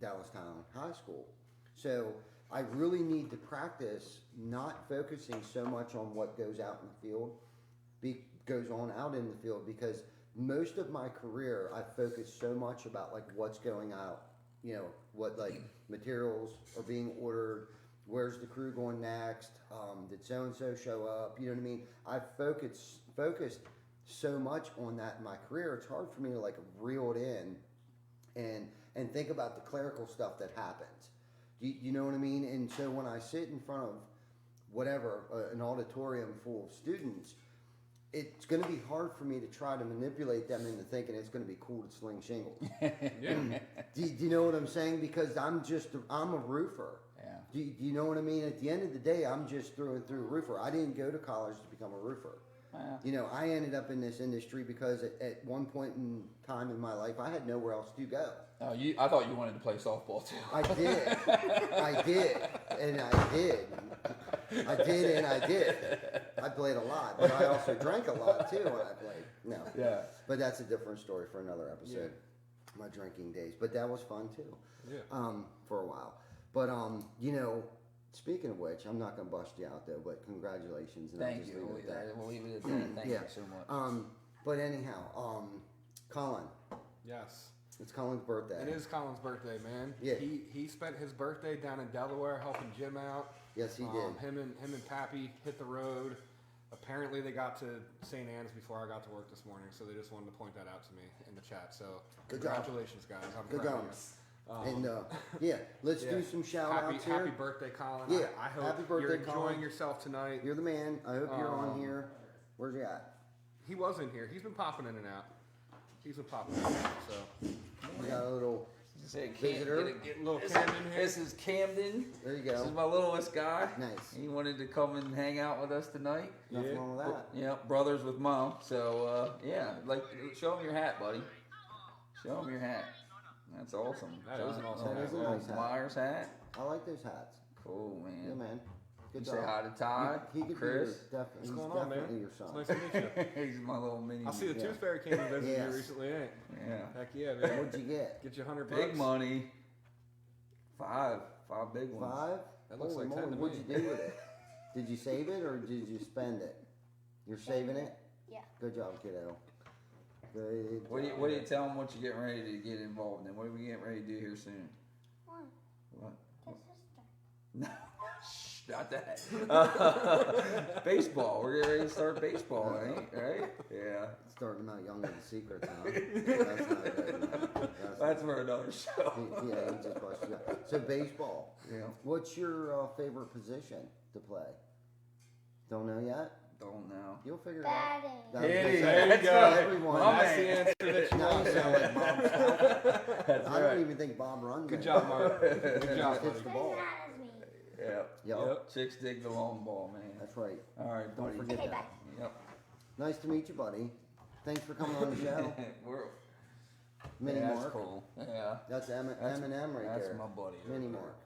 Dallastown High School. So I really need to practice not focusing so much on what goes out in the field, goes on out in the field, because most of my career I focused so much about like what's going out, you know, what like materials are being ordered, where's the crew going next, did so and so show up, you know what I mean? I focused so much on that in my career. It's hard for me to like reel it in and think about the clerical stuff that happens. You know what I mean? And so when I sit in front of whatever, an auditorium full of students, it's going to be hard for me to try to manipulate them into thinking it's going to be cool to sling shingles. Yeah. Do you know what I'm saying? Because I'm a roofer. Yeah. Do you know what I mean? At the end of the day, I'm just through and through a roofer. I didn't go to college to become a roofer. Yeah. You know, I ended up in this industry because at one point in time in my life, I had nowhere else to go. Oh, I thought you wanted to play softball too. I did. I did. And I did. I did and I did. I played a lot, but I also drank a lot too when I played. No. Yeah. But that's a different story for another episode. My drinking days. But that was fun too. Yeah. For a while. But you know, speaking of which, I'm not gonna bust you out though, but congratulations, and I'll Thank just you. leave it at that. We'll leave it at that. Thank Yeah. you so much. But anyhow, Colin, Yes. it's Colin's birthday. It is Colin's birthday, man. Yeah. He spent his birthday down in Delaware helping Jim out. Yes, he did. Him and Pappy hit the road. Apparently, they got to St. Anne's before I got to work this morning, so they just wanted to point that out to me in the chat. So, Good job. congratulations, guys. I'm Good proud job. of you. And yeah, let's do some shout outs here. Happy birthday, Colin. Yeah, I hope happy birthday, you're enjoying Colin. yourself tonight. You're the man. I hope you're on here. Where's he at? He was in here. He's been popping in and out. He's been popping in and out. So, We got a little Say, visitor. get a little Camden here. This is Camden. There you This is go. my littlest guy. Nice. He wanted to come and hang out with us tonight. Nothing Yeah. wrong with that. Yeah, brothers with mom. So yeah, like show him your hat, buddy. Show him your hat. That's awesome. That is an awesome That is a nice hat. Myers hat. I like those hats. Cool, man. Yeah, man. Good You job. say hi to Ty, He could Chris. be your, What's he's going on, definitely man? your It's son. nice to meet you. He's my little mini. I see the Yeah. Tooth Fairy came and visited Yes. you recently, ain't it? Yeah. Heck yeah, man. What'd you get? Get you $100 Big money. Five big ones. 5? That looks Holy like 10 moly, to what'd you me. do with it? Did you save it or did you spend it? You're saving it? Yeah. Good job, kiddo. Good What do you job. tell them what you're getting ready to get involved in? What are we getting ready to do here soon? One. What? The sister. No, shh, not that. Baseball. We're getting ready to start baseball, right? Yeah. Starting out young with the secrets, huh? That's not good. No. That's for another show. Yeah, he just busted up. So baseball. Yeah. What's your favorite position to play? Don't know yet? Don't know. You'll figure it out. Batting. That was Hitting. good. There you That's go. right. Everyone. My That's the man. answer that you Now you want. sound like Bob Scout. That's I don't right. even think Bob runs Good it. job, Mark. Good job, Hits buddy. the ball. Same hat as me. Yep. Yep. Chicks dig the long ball, man. That's right. All right, Don't buddy. forget Okay, that. bye. Yep. Nice to meet you, buddy. Thanks for coming on the show. We're, Mini yeah, that's Mark. cool. Yeah. That's Eminem right That's there. my buddy. Mini Mark.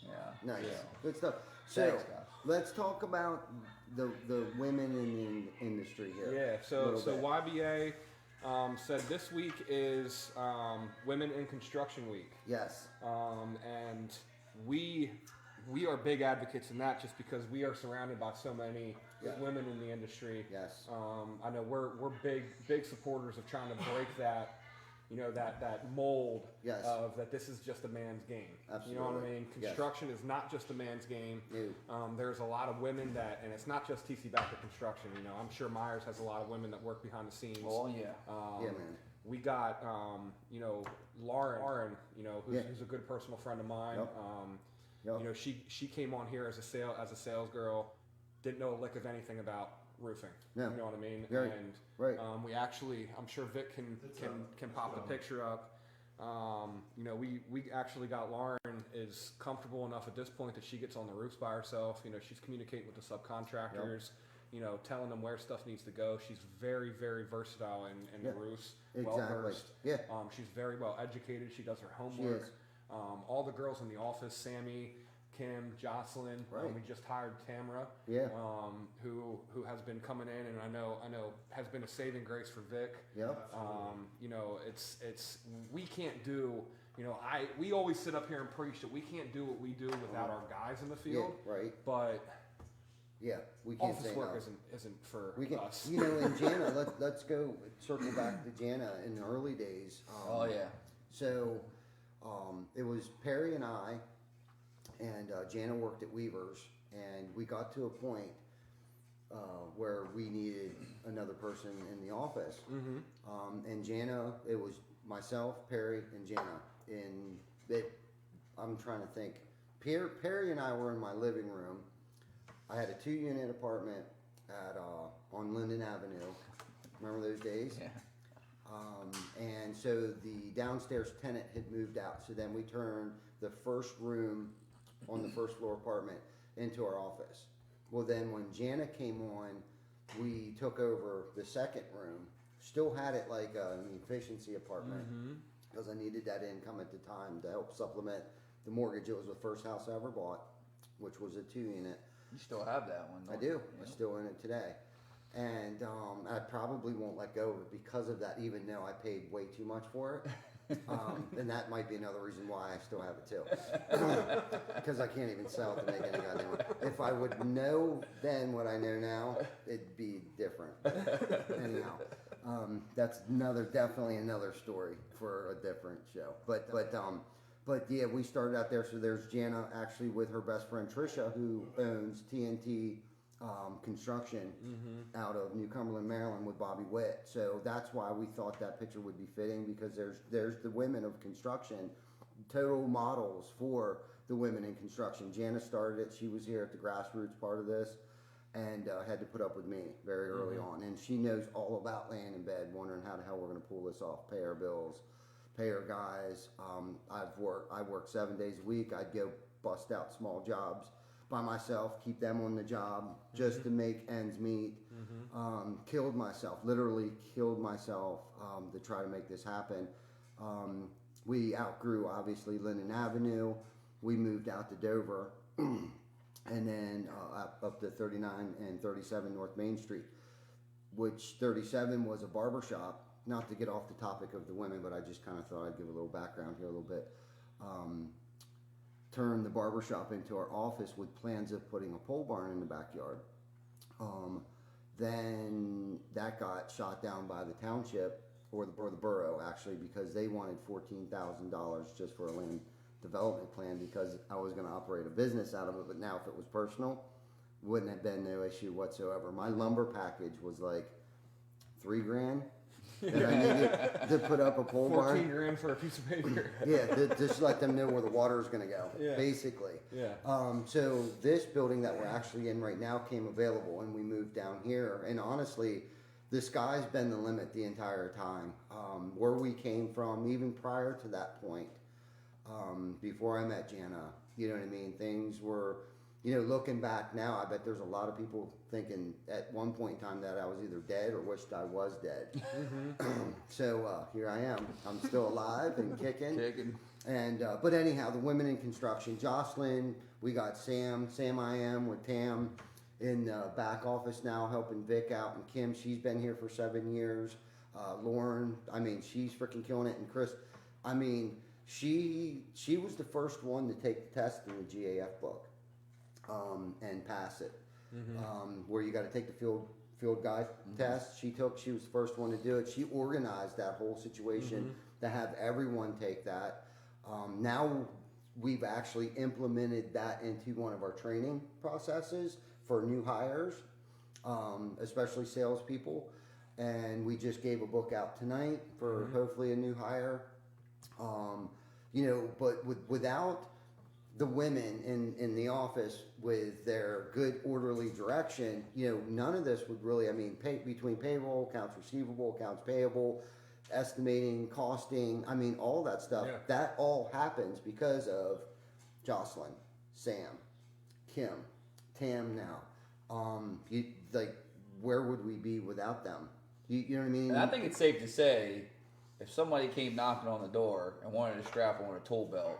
Yeah. Nice. Yeah. Good stuff. So, Thanks, guys. let's talk about the women in the industry here. Yeah, a so little bit. YBA said this week is Women in Construction Week. Yes. And we are big advocates in that just because we are surrounded by so many Yeah. women in the industry. Yes. I know we're big supporters of trying to break that that mold Yes. of that this is just a man's game. Absolutely. You know what I mean? Yes. Construction is not just a man's game. No. There's a lot of women and it's not just TC Backer Construction. I'm sure Myers has a lot of women that work behind the scenes. Oh yeah. Yeah, man. We got, Lauren, who's a good personal friend of mine. Yep. She came on here as a sales girl, didn't know a lick of anything about roofing. No. You know what I mean? Right. And Right. we actually, I'm sure Vic can pop the picture up. We actually got Lauren is comfortable enough at this point that she gets on the roofs by herself. She's communicating with the subcontractors. Telling them where stuff needs to go. She's very, very versatile in the roofs. Exactly. Well-versed. Yeah. She's very well educated. She does her She homework. is. All the girls in the office, Sammy, Kim, Jocelyn. Right. We just hired Tamara. Yeah. Who has been coming in, and I know has been a saving grace for Vic. Yep. It's we can't do. We always sit up here and preach that we can't do what we do without our guys in the field. Yeah, right. But Yeah, we can't office say work no. isn't for We can, us. and Jana, let's go circle back to Jana in the early days. Oh yeah. So, it was Perry and I, and Jana worked at Weaver's, and we got to a point where we needed another person in the office. Mm-hmm. And Jana, it was myself, Perry, and Jana. I'm trying to think. Perry and I were in my living room. I had a 2-unit apartment on Linden Avenue. Remember those days? Yeah. And so the downstairs tenant had moved out. So then we turned the first room on the first floor apartment into our office. Well, then when Jana came on, we took over the second room. Still had it like an efficiency apartment because I needed that income at the time to help supplement the mortgage. It was the first house I ever bought, which was a 2-unit. You still have that one, don't I do. you? I'm still in it today. And I probably won't let go of it because of that, even though I paid way too much for it. And that might be another reason why I still have it too. Because I can't even sell it to make any goddamn money. If I would know then what I know now, it'd be different. Anyhow, that's definitely another story for a different show. But yeah, we started out there. So there's Jana actually with her best friend Trisha, who owns TNT Construction out of New Cumberland, Maryland, with Bobby Witt. So that's why we thought that picture would be fitting, because there's the women of construction, total models for the women in construction. Jana started it. She was here at the grassroots part of this, and had to put up with me very early on. And she knows all about laying in bed, wondering how the hell we're going to pull this off, pay our bills, pay our guys. I work 7 days a week. I'd go bust out small jobs by myself, keep them on the job just to make ends meet. Literally killed myself to try to make this happen. We outgrew, obviously, Linden Avenue. We moved out to Dover, and then up to 39 and 37 North Main Street, which 37 was a barber shop. Not to get off the topic of the women, but I just kind of thought I'd give a little background here a little bit. Turned the barbershop into our office with plans of putting a pole barn in the backyard. Then that got shot down by the township, or the borough actually, because they wanted $14,000 just for a land development plan, because I was going to operate a business out of it. But now if it was personal, wouldn't have been no issue whatsoever. My lumber package was like $3,000. That I needed to put up a pole barn. 14 grand for a piece of paper. Yeah, just let them know where the water is going to go, basically. Yeah. So this building that we're actually in right now came available, and we moved down here. And honestly, the sky's been the limit the entire time. Where we came from, even prior to that point, before I met Jana, you know what I mean? Things were, looking back now, I bet there's a lot of people thinking at one point in time that I was either dead or wished I was dead. So here I am. I'm still alive and kicking. And but anyhow, the women in construction, Jocelyn, we got Sam I am with Tam in the back office now helping Vic out, and Kim, she's been here for 7 years. Lauren, I mean, she's freaking killing it. And Chris, I mean, she was the first one to take the test in the GAF book. And pass it, where you got to take the field guide test. She was the first one to do it. She organized that whole situation to have everyone take that. Now we've actually implemented that into one of our training processes for new hires, especially salespeople. And we just gave a book out tonight for hopefully a new hire. But without the women in the office with their good orderly direction, none of this would really, between payroll, accounts receivable, accounts payable, estimating, costing, all that stuff, that all happens because of Jocelyn, Sam, Kim, Tam now. Where would we be without them? You know what I mean? And I think it's safe to say, if somebody came knocking on the door and wanted to strap on a tool belt,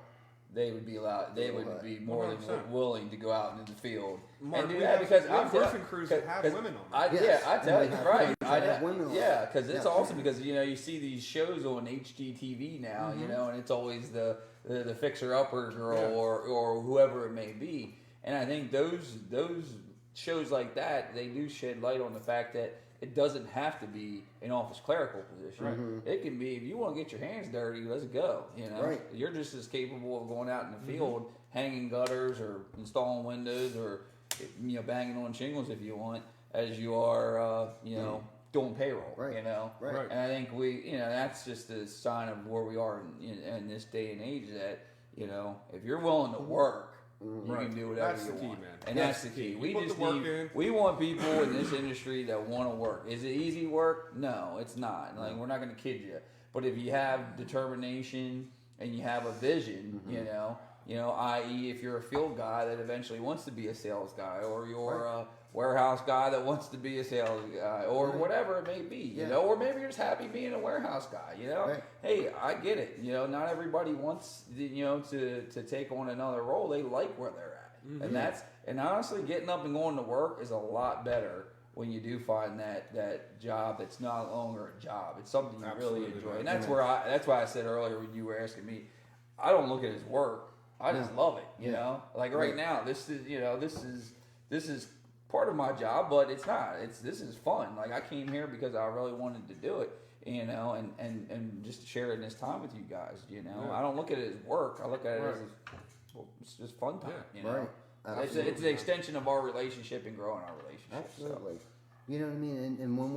they would be allowed. They would be more than 100%. willing to go out into the field Mark, and do we that have- because we have roofing crews that have women on them. I tell you, right? Women on Because it. it's awesome because you see these shows on HGTV now, and it's always the fixer upper girl or whoever it may be, and I think those shows like that, they do shed light on the fact that it doesn't have to be an office clerical position. It can be, if you want to get your hands dirty, let's go. Right. You're just as capable of going out in the field, hanging gutters or installing windows or banging on shingles if you want, as you are doing payroll. Right. Right. And I think that's just a sign of where we are in this day and age, that if you're willing to work, you can do whatever That's you the key, want. man. And that's the key. We Put just the work need, in. we want people in this industry that want to work. Is it easy work? No, it's not. Like, we're not going to kid you. But if you have determination and you have a vision, i.e. if you're a field guy that eventually wants to be a sales guy, or you're a warehouse guy that wants to be a sales guy, or whatever it may be, or maybe you're just happy being a warehouse guy, Right. Hey, I get it. Not everybody wants, to take on another role. They like where they're at. And honestly, getting up and going to work is a lot better when you do find that job that's not longer a job. It's something you Absolutely, really enjoy. man. And that's why I said earlier when you were asking me, I don't look at it as work. I just love it, Like right now, this is part of my job, but it's not. This is fun. Like, I came here because I really wanted to do it, and just sharing this time with you guys, I don't look at it as work. I look at it as it's just fun time, Right. It's the extension of our relationship and growing our relationship. Absolutely. You know what I mean? And when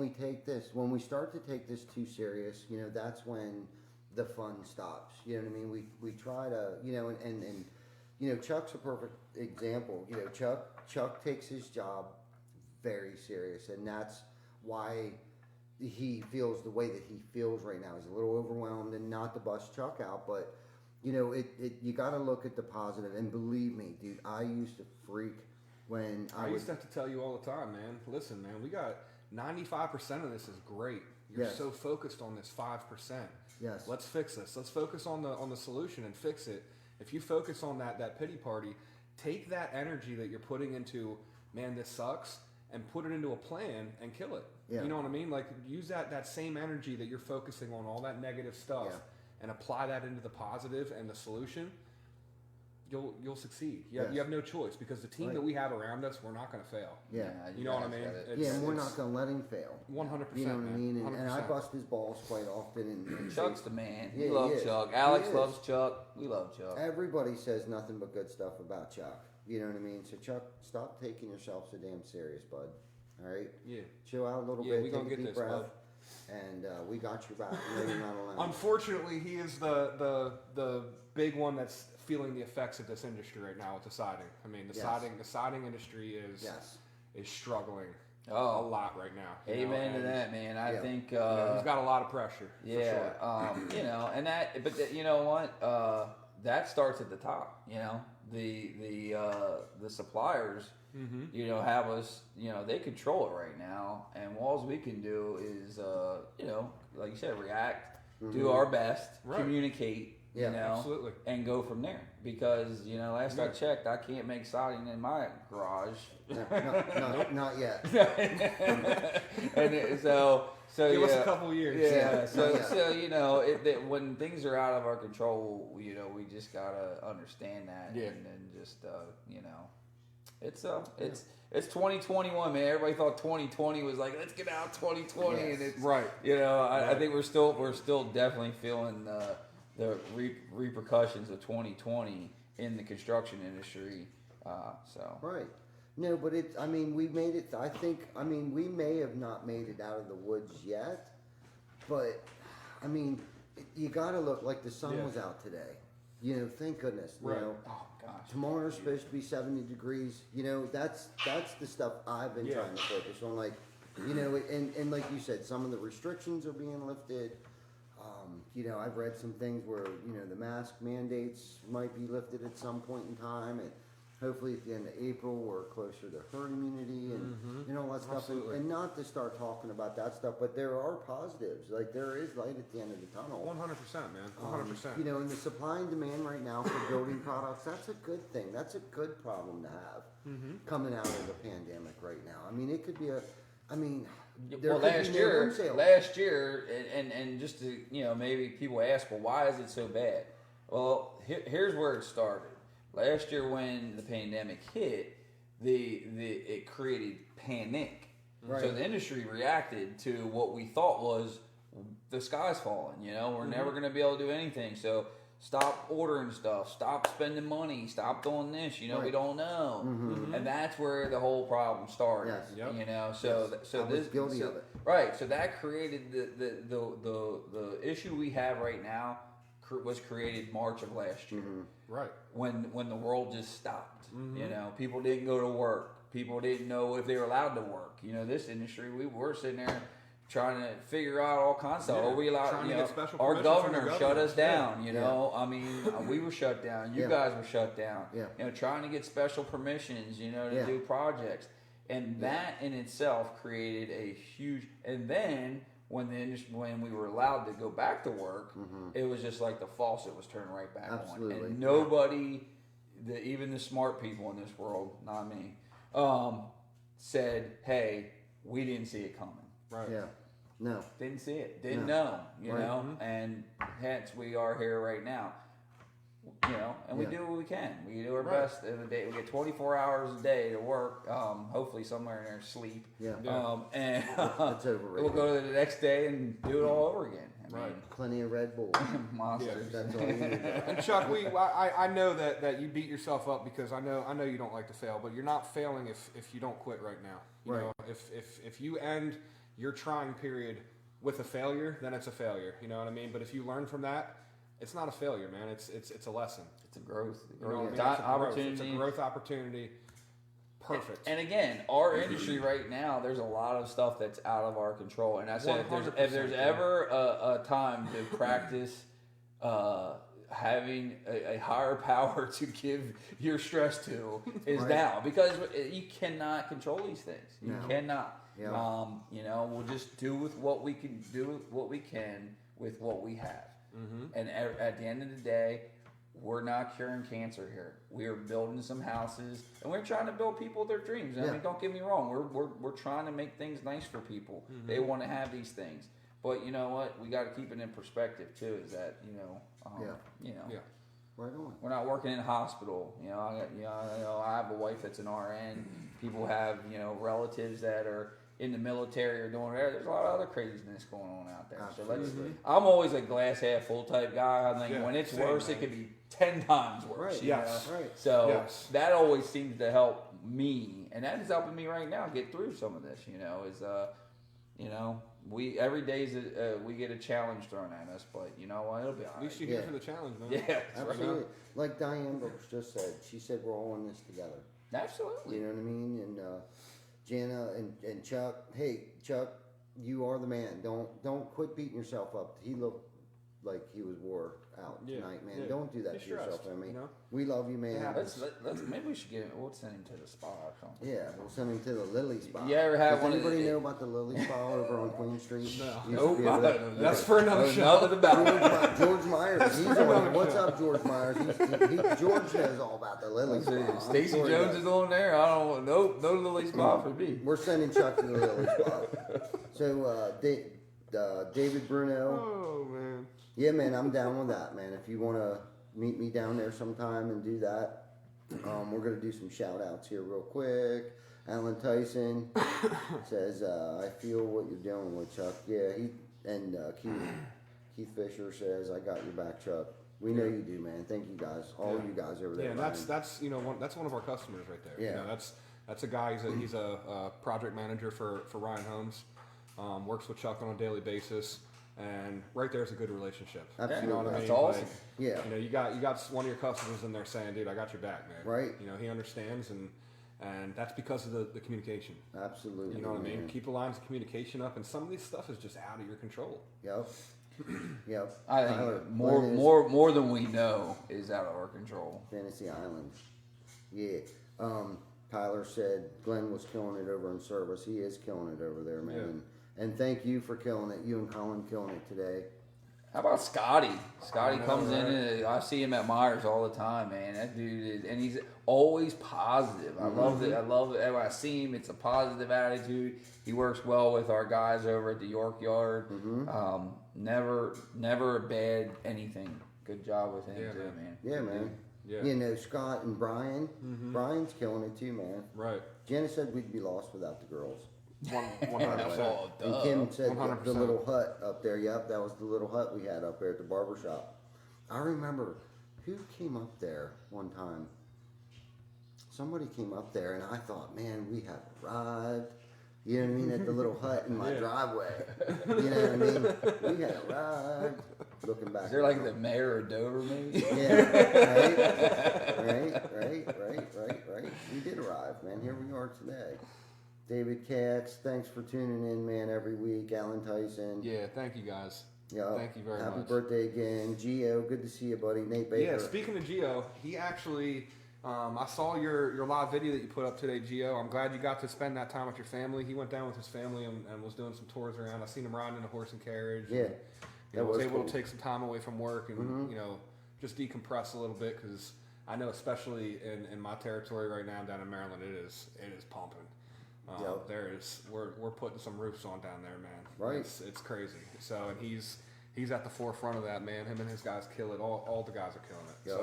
we start to take this too serious, that's when the fun stops. You know what I mean? We try to, and Chuck's a perfect example. Chuck takes his job very serious, and that's why he feels the way that he feels right now. He's a little overwhelmed, and not to bust Chuck out, but you got to look at the positive. And believe me, dude, I used to freak when I used to have to tell you all the time, man. Listen, man, we got 95% of this is great. You're so focused on this 5%. Yes. Let's fix this. Let's focus on the solution and fix it. If you focus on that pity party, take that energy that you're putting into, man, this sucks, and put it into a plan and kill it. Yeah. You know what I mean? Like, use that same energy that you're focusing on all that negative stuff and apply that into the positive and the solution. You'll succeed. You have no choice, because the team that we have around us, we're not going to fail. Yeah. You know what I mean? And we're not going to let him fail. 100%. You know what I mean? And I 100%. bust his balls quite often. And Chuck's the man. Yeah, We love he is. Chuck. He Alex is. loves Chuck. We love Chuck. Everybody says nothing but good stuff about Chuck. You know what I mean? So Chuck, stop taking yourself so damn serious, bud. All right? Yeah. Chill out a little Yeah, bit. we Take gonna a get deep this, breath. bud. And we got your back. You know you're not alone. Unfortunately, he is the big one that's feeling the effects of this industry right now with the siding. I mean, the siding industry is struggling a lot right now. Amen to that, man. I think he's got a lot of pressure. For sure. And that, but you know what? That starts at the top. The suppliers, have us. They control it right now, and all we can do is, like you said, react, do our best, communicate. Absolutely. And go from there. Because, last I checked, I can't make siding in my garage. No, not yet. And so give us a couple years. Yeah. So when things are out of our control, we just gotta understand that, and then just It's 2021, man. Everybody thought 2020 was like, let's get out 2020, Yes. and it's Right. I think we're still definitely feeling the repercussions of 2020 in the construction industry. Right. No, but I mean, we made it. I mean, we may have not made it out of the woods yet, but I mean, you got to look like the sun was out today. You know, thank goodness. Right. You know, Oh gosh. tomorrow's supposed to be 70 degrees. You know, that's the stuff I've been trying to focus on. Like, you know, and like you said, some of the restrictions are being lifted. You know, I've read some things where, you know, the mask mandates might be lifted at some point in time, and hopefully at the end of April we're closer to herd immunity and you know all that stuff. Absolutely. And not to start talking about that stuff, but there are positives. Like, there is light at the end of the tunnel. 100%, man. 100%. You know, and the supply and demand right now for building products, that's a good thing. That's a good problem to have coming out of the pandemic right now. I mean, it could be there Well, could be no home sales. last year, and just to, you know, maybe people ask, well, why is it so bad? Well, here's where it started. Last year, when the pandemic hit, it created panic. Right. So the industry reacted to what we thought was the sky's falling. You know, we're never going to be able to do anything. So stop ordering stuff, stop spending money, stop doing this. You know, we don't know, and that's where the whole problem started. Yes. Yep. You know, so I was guilty of it. Right. So that created the issue we have right now was created March of last year. Right. When the world just stopped. You know, people didn't go to work. People didn't know if they were allowed to work. You know, this industry, we were sitting there trying to figure out all kinds of stuff. Yeah, Are we allowed? trying You to know, get special our permission from the governor shut governor. us down. Yeah. You know, I mean, we were shut down. You Yeah. guys were shut down. Yeah. You know, trying to get special permissions. You know, to Yeah. do projects, and that in itself created a huge. And then when we were allowed to go back to work, it was just like the faucet was turned right back on, Absolutely. and nobody, even the smart people in this world, not me, said, "Hey, we didn't see it coming. Right. Yeah. No. Didn't see it. Didn't No. know. You Right. know, and hence we are here right now. You know, and we Yeah. do what we can. We do our Right. best in the day. We get 24 hours a day to work. Hopefully somewhere in there sleep. Yeah. And It's overrated. we'll go to the next day and do it all over again. I mean, Right. Plenty of Red Bull. monsters. That's all you need. And Chuck, I know that you beat yourself up because I know you don't like to fail, but you're not failing if you don't quit right now. You Right. know, if you end your trying period with a failure, then it's a failure. You know what I mean? But if you learn from that, it's not a failure, man. It's a lesson. It's a growth. You know what I mean? It's It's a growth. opportunity. It's a growth opportunity. Perfect. And again, our industry right now, there's a lot of stuff that's out of our control. And I said, if there's 100%, ever a time to practice having a higher power to give your stress to, is Right. now, because you cannot control these things. You No. cannot. Yeah. You know, we'll just do with what we can do, what we can with what we have. And at the end of the day, we're not curing cancer here. We are building some houses, and we're trying to build people their dreams. I Yeah. mean, don't get me wrong. We're trying to make things nice for people. They want to have these things, but you know what? We got to keep it in perspective too. Is that you know, Yeah. Right on. we're not working in a hospital. You know, I have a wife that's an RN. People have relatives that are in the military or doing whatever. There's a lot of other craziness going on out there. So Absolutely. I'm always a glass half full type guy. I'm like, Yeah, when it's same, worse, man. it could be 10 times worse. Right. you Yes. know? Right. So Yes. that always seems to help me, and that is helping me right now get through some of this. We every day we get a challenge thrown at us, but you know what? It'll be all At right. least you're here Yeah. for the challenge, man. Yeah, that's right. Absolutely. Like Diane Brooks just said, she said we're all in this together. Absolutely. You know what I mean? And Jana and Chuck, hey Chuck, you are the man. Don't quit beating yourself up. He looked like he was wore out Yeah, tonight, man. yeah. Don't do that He's to yourself. stressed, I mean, you know? we love you, man. Yeah, Let's maybe we should we'll send him to the spa or something. Yeah, we'll send him to the Lily Spa. You ever have Does one of anybody the- know about the Lily Spa over on Queen Street? No. Used to Nope. be over there. That's for another show. Nothing about it. George Myers, he's on. What's up, George Myers? George knows all about the Lily Spa. I'm Stacey sure he Jones does. is on there. I don't know. No Lily Spa for me. We're sending Chuck to the Lily Spa. So, David Bruno. Oh man. Yeah, man, I'm down with that, man. If you want to meet me down there sometime and do that, We're going to do some shout outs here real quick. Alan Tyson says, I feel what you're dealing with, Chuck. Yeah, Keith Fisher says, I got your back, Chuck. We know you do, man. Thank you guys, all of you guys over there. Yeah, and that's that's one of our customers right there. Yeah, that's a guy. He's a project manager for Ryan Homes. Works with Chuck on a daily basis, and right there's a good relationship. Absolutely, you know what I mean? That's awesome. Like, yeah, you got one of your customers in there saying, "Dude, I got your back, man." Right. He understands, and that's because of the communication. Absolutely. You know what I mean? Man. Keep the lines of communication up, and some of this stuff is just out of your control. Yep. Yep. I think more than we know is out of our control. Fantasy Island. Yeah. Tyler said Glenn was killing it over in service. He is killing it over there, man. Yeah. And thank you for killing it. You and Colin killing it today. How about Scotty? Scotty comes in and I see him at Myers all the time, man. That dude is, and he's always positive. I love it. I love it. When I see him, it's a positive attitude. He works well with our guys over at the York Yard. Never a bad anything. Good job with him too, man. Yeah, man. Yeah. You know, Scott and Brian. Brian's killing it too, man. Right. Janice said we'd be lost without the girls. 100%. And Kim said 100%. the little hut up there. Yep, that was the little hut we had up there at the barber shop. I remember who came up there one time. Somebody came up there, and I thought, man, we have arrived. You know what I mean? At the little hut in my driveway. You know what I mean? We had arrived. Looking back. Is there like the mayor of Dover, maybe? Yeah, right. We did arrive, man. Here we are today. David Katz, thanks for tuning in, man, every week. Alan Tyson. Yeah, thank you guys. Yeah. Thank you very much. Happy birthday again. Gio, good to see you, buddy. Nate Baker. Yeah, speaking of Gio, he actually, I saw your live video that you put up today, Gio. I'm glad you got to spend that time with your family. He went down with his family and was doing some tours around. I seen him riding in a horse and carriage. Yeah. And, was able to take some time away from work and, just decompress a little bit because I know especially in my territory right now down in Maryland, it is pumping. We're putting some roofs on down there, man. Right. It's crazy. So, and he's at the forefront of that, man. Him and his guys kill it. All the guys are killing it.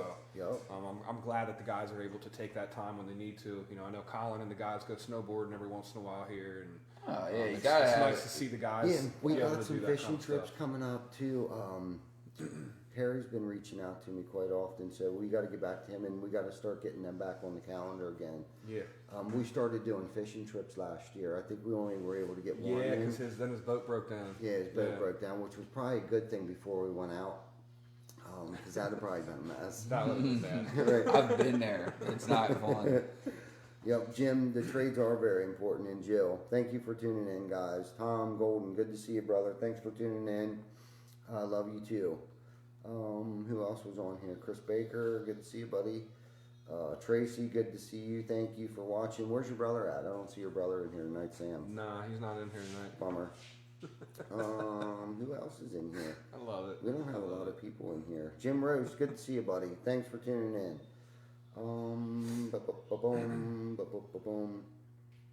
I'm glad that the guys are able to take that time when they need to. I know Colin and the guys go snowboarding every once in a while here, and you gotta it's have nice to see the guys. Yeah, we be able got to some do that fishing kind of trips stuff. coming up too. Harry's been reaching out to me quite often, so we got to get back to him, and we got to start getting them back on the calendar again. Yeah. We started doing fishing trips last year. I think we only were able to get one. Yeah, in. because then his boat broke down. Yeah, his boat broke down, which was probably a good thing before we went out, because that would have probably been a mess. That would have been bad. Right. I've been there. It's not fun. Yep, Jim, the trades are very important. And Jill, thank you for tuning in, guys. Tom Golden, good to see you, brother. Thanks for tuning in. I love you too. Who else was on here? Chris Baker, good to see you, buddy. Tracy, good to see you. Thank you for watching. Where's your brother at? I don't see your brother in here tonight, Sam. Nah, he's not in here tonight. Bummer. Who else is in here? I love it. We don't have a lot of people in here. Jim Rose, good to see you, buddy. Thanks for tuning in. Boom. I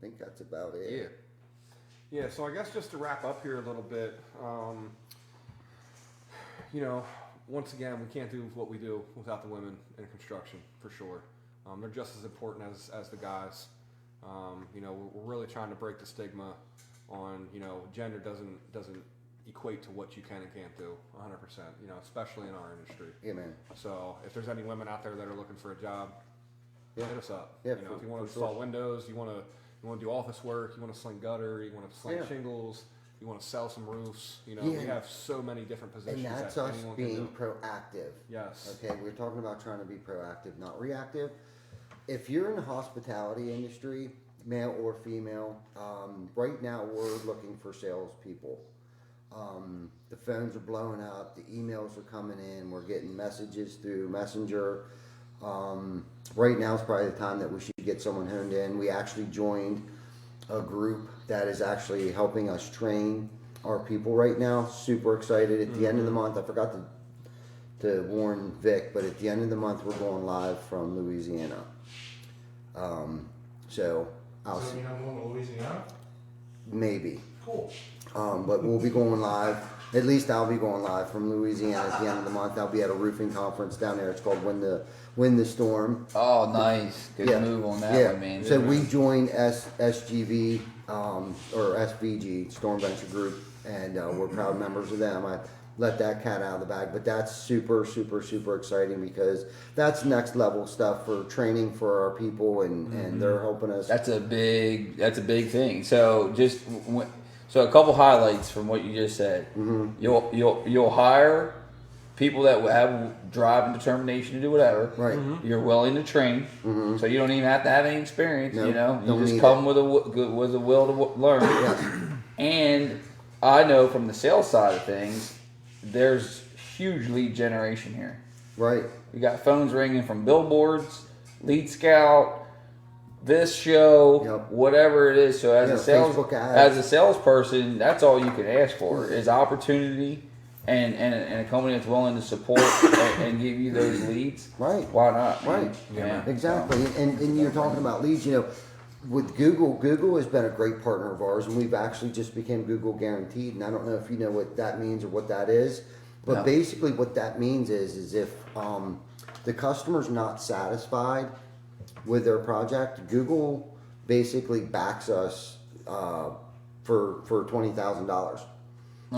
think that's about it. Yeah, so I guess just to wrap up here a little bit, once again, we can't do what we do without the women in construction, for sure. They're just as important as the guys. We're really trying to break the stigma on, gender doesn't equate to what you can and can't do 100%, especially in our industry. Yeah, man. So if there's any women out there that are looking for a job, hit us up. Yeah, if you want to install windows, you want to do office work, you want to sling gutter, you want to sling shingles, you want to sell some roofs. We have so many different positions. And that's that us anyone being can do. proactive. Yes. Okay, we're talking about trying to be proactive, not reactive. If you're in the hospitality industry, male or female, right now we're looking for salespeople. The phones are blowing up, the emails are coming in, we're getting messages through Messenger. Right now is probably the time that we should get someone honed in. We actually joined a group that is actually helping us train our people right now. Super excited. At the end of the month, I forgot to warn Vic, but at the end of the month, we're going live from Louisiana. So I'll you're not going to Louisiana? maybe. Cool. But we'll be going live at least I'll be going live from Louisiana at the end of the month. I'll be at a roofing conference down there. It's called Win the Storm. Oh, nice. Good move on that one, man. So we joined SGV or SVG, Storm Venture Group, and we're proud members of them. I let that cat out of the bag, but that's super, super, super exciting because that's next level stuff for training for our people, and they're helping us. That's a big thing. So so a couple highlights from what you just said. You'll hire people that will have drive and determination to do whatever. Right. You're willing to train, so you don't even have to have any experience. Nope, You just come with a will to learn. Yes. And I know from the sales side of things, there's huge lead generation here. Right. We got phones ringing from billboards, Lead Scout, this show, whatever it is. So as a salesperson, that's all you can ask for is opportunity and a company that's willing to support and give you those leads. Right. Why not? Right. Yeah. Exactly. And you're talking about leads, with Google has been a great partner of ours, and we've actually just became Google Guaranteed. And I don't know if you know what that means or what that is, but basically what that means is if the customer's not satisfied with their project, Google basically backs us for $20,000.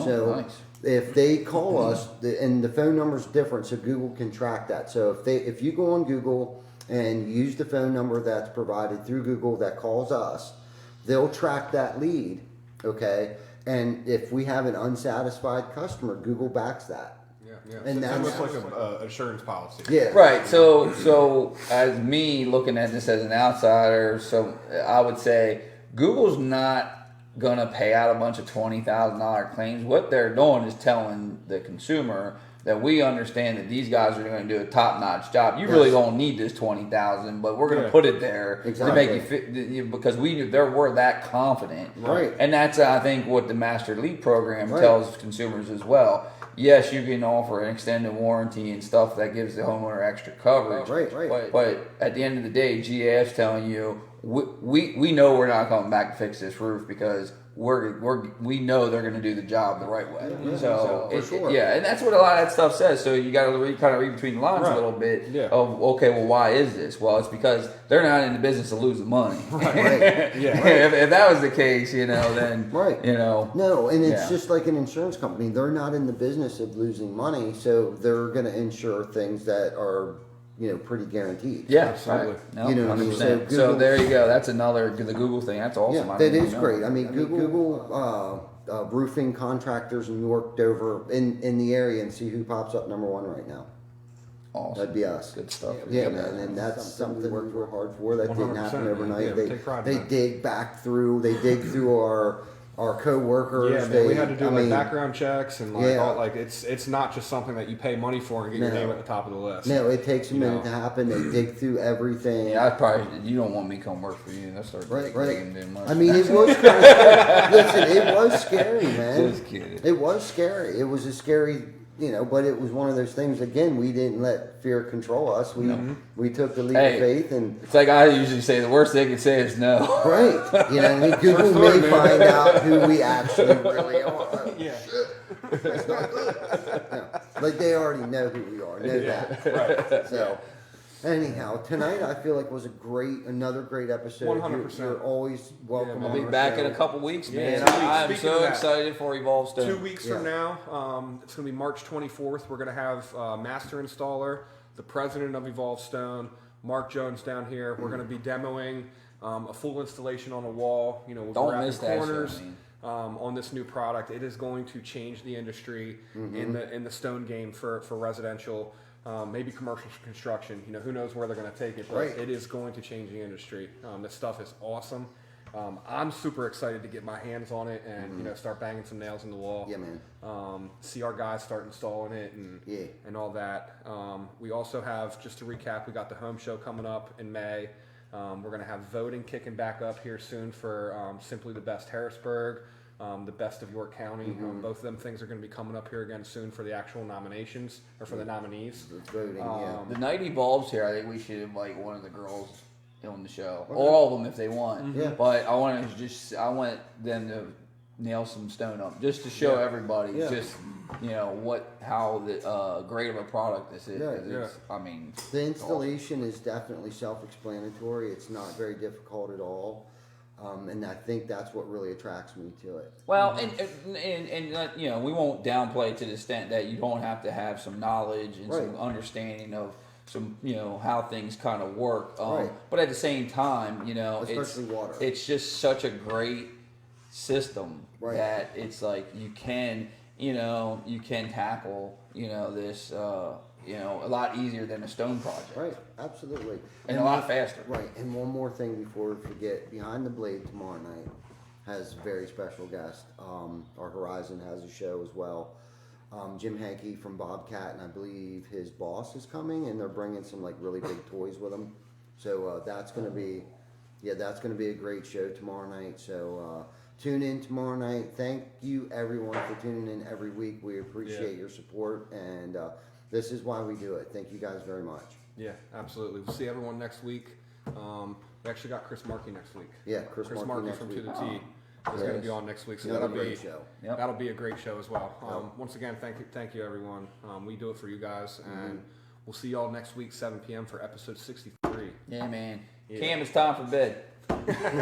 So nice. if they call us, and the phone number's different, so Google can track that. So if you go on Google and use the phone number that's provided through Google that calls us, they'll track that lead, okay? And if we have an unsatisfied customer, Google backs that. Yeah. And It's that's almost like an insurance policy. Yeah. Right. So as me looking at this as an outsider, so I would say Google's not gonna pay out a bunch of $20,000 claims. What they're doing is telling the consumer that we understand that these guys are going to do a top-notch job. You really don't need this $20,000, but we're going to put it there to make you fit, because we're that confident. Right. And that's I think what the Master Elite program tells consumers as well. Yes, you can offer an extended warranty and stuff that gives the homeowner extra coverage. Right. But at the end of the day, GAF's telling you we know we're not coming back to fix this roof because we know they're going to do the job the right way. And that's what a lot of that stuff says. So you got to kind of read between the lines a little bit of, okay, well, why is this? Well, it's because they're not in the business of losing money. If that was the case, then No, and it's just like an insurance company. They're not in the business of losing money, so they're going to insure things that are pretty guaranteed. Yeah, absolutely. No, what I mean? So there you go. That's the Google thing. That's awesome. Yeah, that is great. I mean, Google roofing contractors in York, Dover, in the area, and see who pops up number one right now. Awesome. That'd be us. Good stuff. Yeah, man, and that's something we worked real hard for. That didn't happen overnight. They dig through our co-workers. Yeah, man, we had to do background checks and it's not just something that you pay money for and get your name at the top of the list. No, it takes a minute to happen. They dig through everything. Yeah, you don't want me to come work for you. That's right. I mean, it was kind of listen. It was scary, man. Just kidding. It was scary. It was a scary. But it was one of those things. Again, we didn't let fear control us. We took the leap of faith, and it's like I usually say, the worst they can say is no. Right? Google may find out who we actually really are. Yeah, that's not good. Like they already know who we are. Know that. Right. So. Anyhow, tonight I feel like was another great episode. 100%. You're always welcome. I'll be back in a couple weeks, man. Yeah, I'm so excited for Evolve Stone. 2 weeks from now, it's going to be March 24th. We're going to have Master Installer, the president of Evolve Stone, Mark Jones down here. We're going to be demoing a full installation on a wall. Don't miss that corners. On this new product. It is going to change the industry in the stone game for residential. Maybe commercial construction, who knows where they're going to take it, but it is going to change the industry. This stuff is awesome. I'm super excited to get my hands on it and start banging some nails in the wall. Yeah, man. See our guys start installing it and all that. We also have, just to recap, we got the home show coming up in May. We're going to have voting kicking back up here soon for Simply the Best Harrisburg. The best of York County. Both of them things are going to be coming up here again soon for the actual nominations or for the nominees. Voting, The night Evolves here, I think we should invite one of the girls on the show, or all of them if they want. Yeah. But I want them to nail some stone up just to show Yeah. everybody Yeah. just how great of a product this is. Yeah. 'Cause it's, I mean, The installation is definitely self-explanatory. It's not very difficult at all, and I think that's what really attracts me to it. well, and we won't downplay to the extent that you don't have to have some knowledge and some Right. understanding of some how things kind of work. Right. But at the same time, Especially water. it's just such a great system Right. that it's like you can tackle this a lot easier than a stone project. Right, absolutely. And a lot faster. Right, and one more thing before we forget, Behind the Blade tomorrow night has a very special guest. Our Horizon has a show as well. Jim Hankey from Bobcat, and I believe his boss is coming, and they're bringing some like really big toys with them. So that's going to be a great show tomorrow night. So tune in tomorrow night. Thank you everyone for tuning in every week. We appreciate your support, and this is why we do it. Thank you guys very much. Yeah, absolutely. We'll see everyone next week. We actually got Chris Markey next week. Yeah, Chris Markey next from week. To the T is going to be on next week, so Another that'll be great show. Yep. that'll be a great show as well. Once again, thank you everyone. We do it for you guys, and we'll see y'all next week, 7 p.m. for episode 63. Yeah, man. Yeah. Cam, it's time for bed.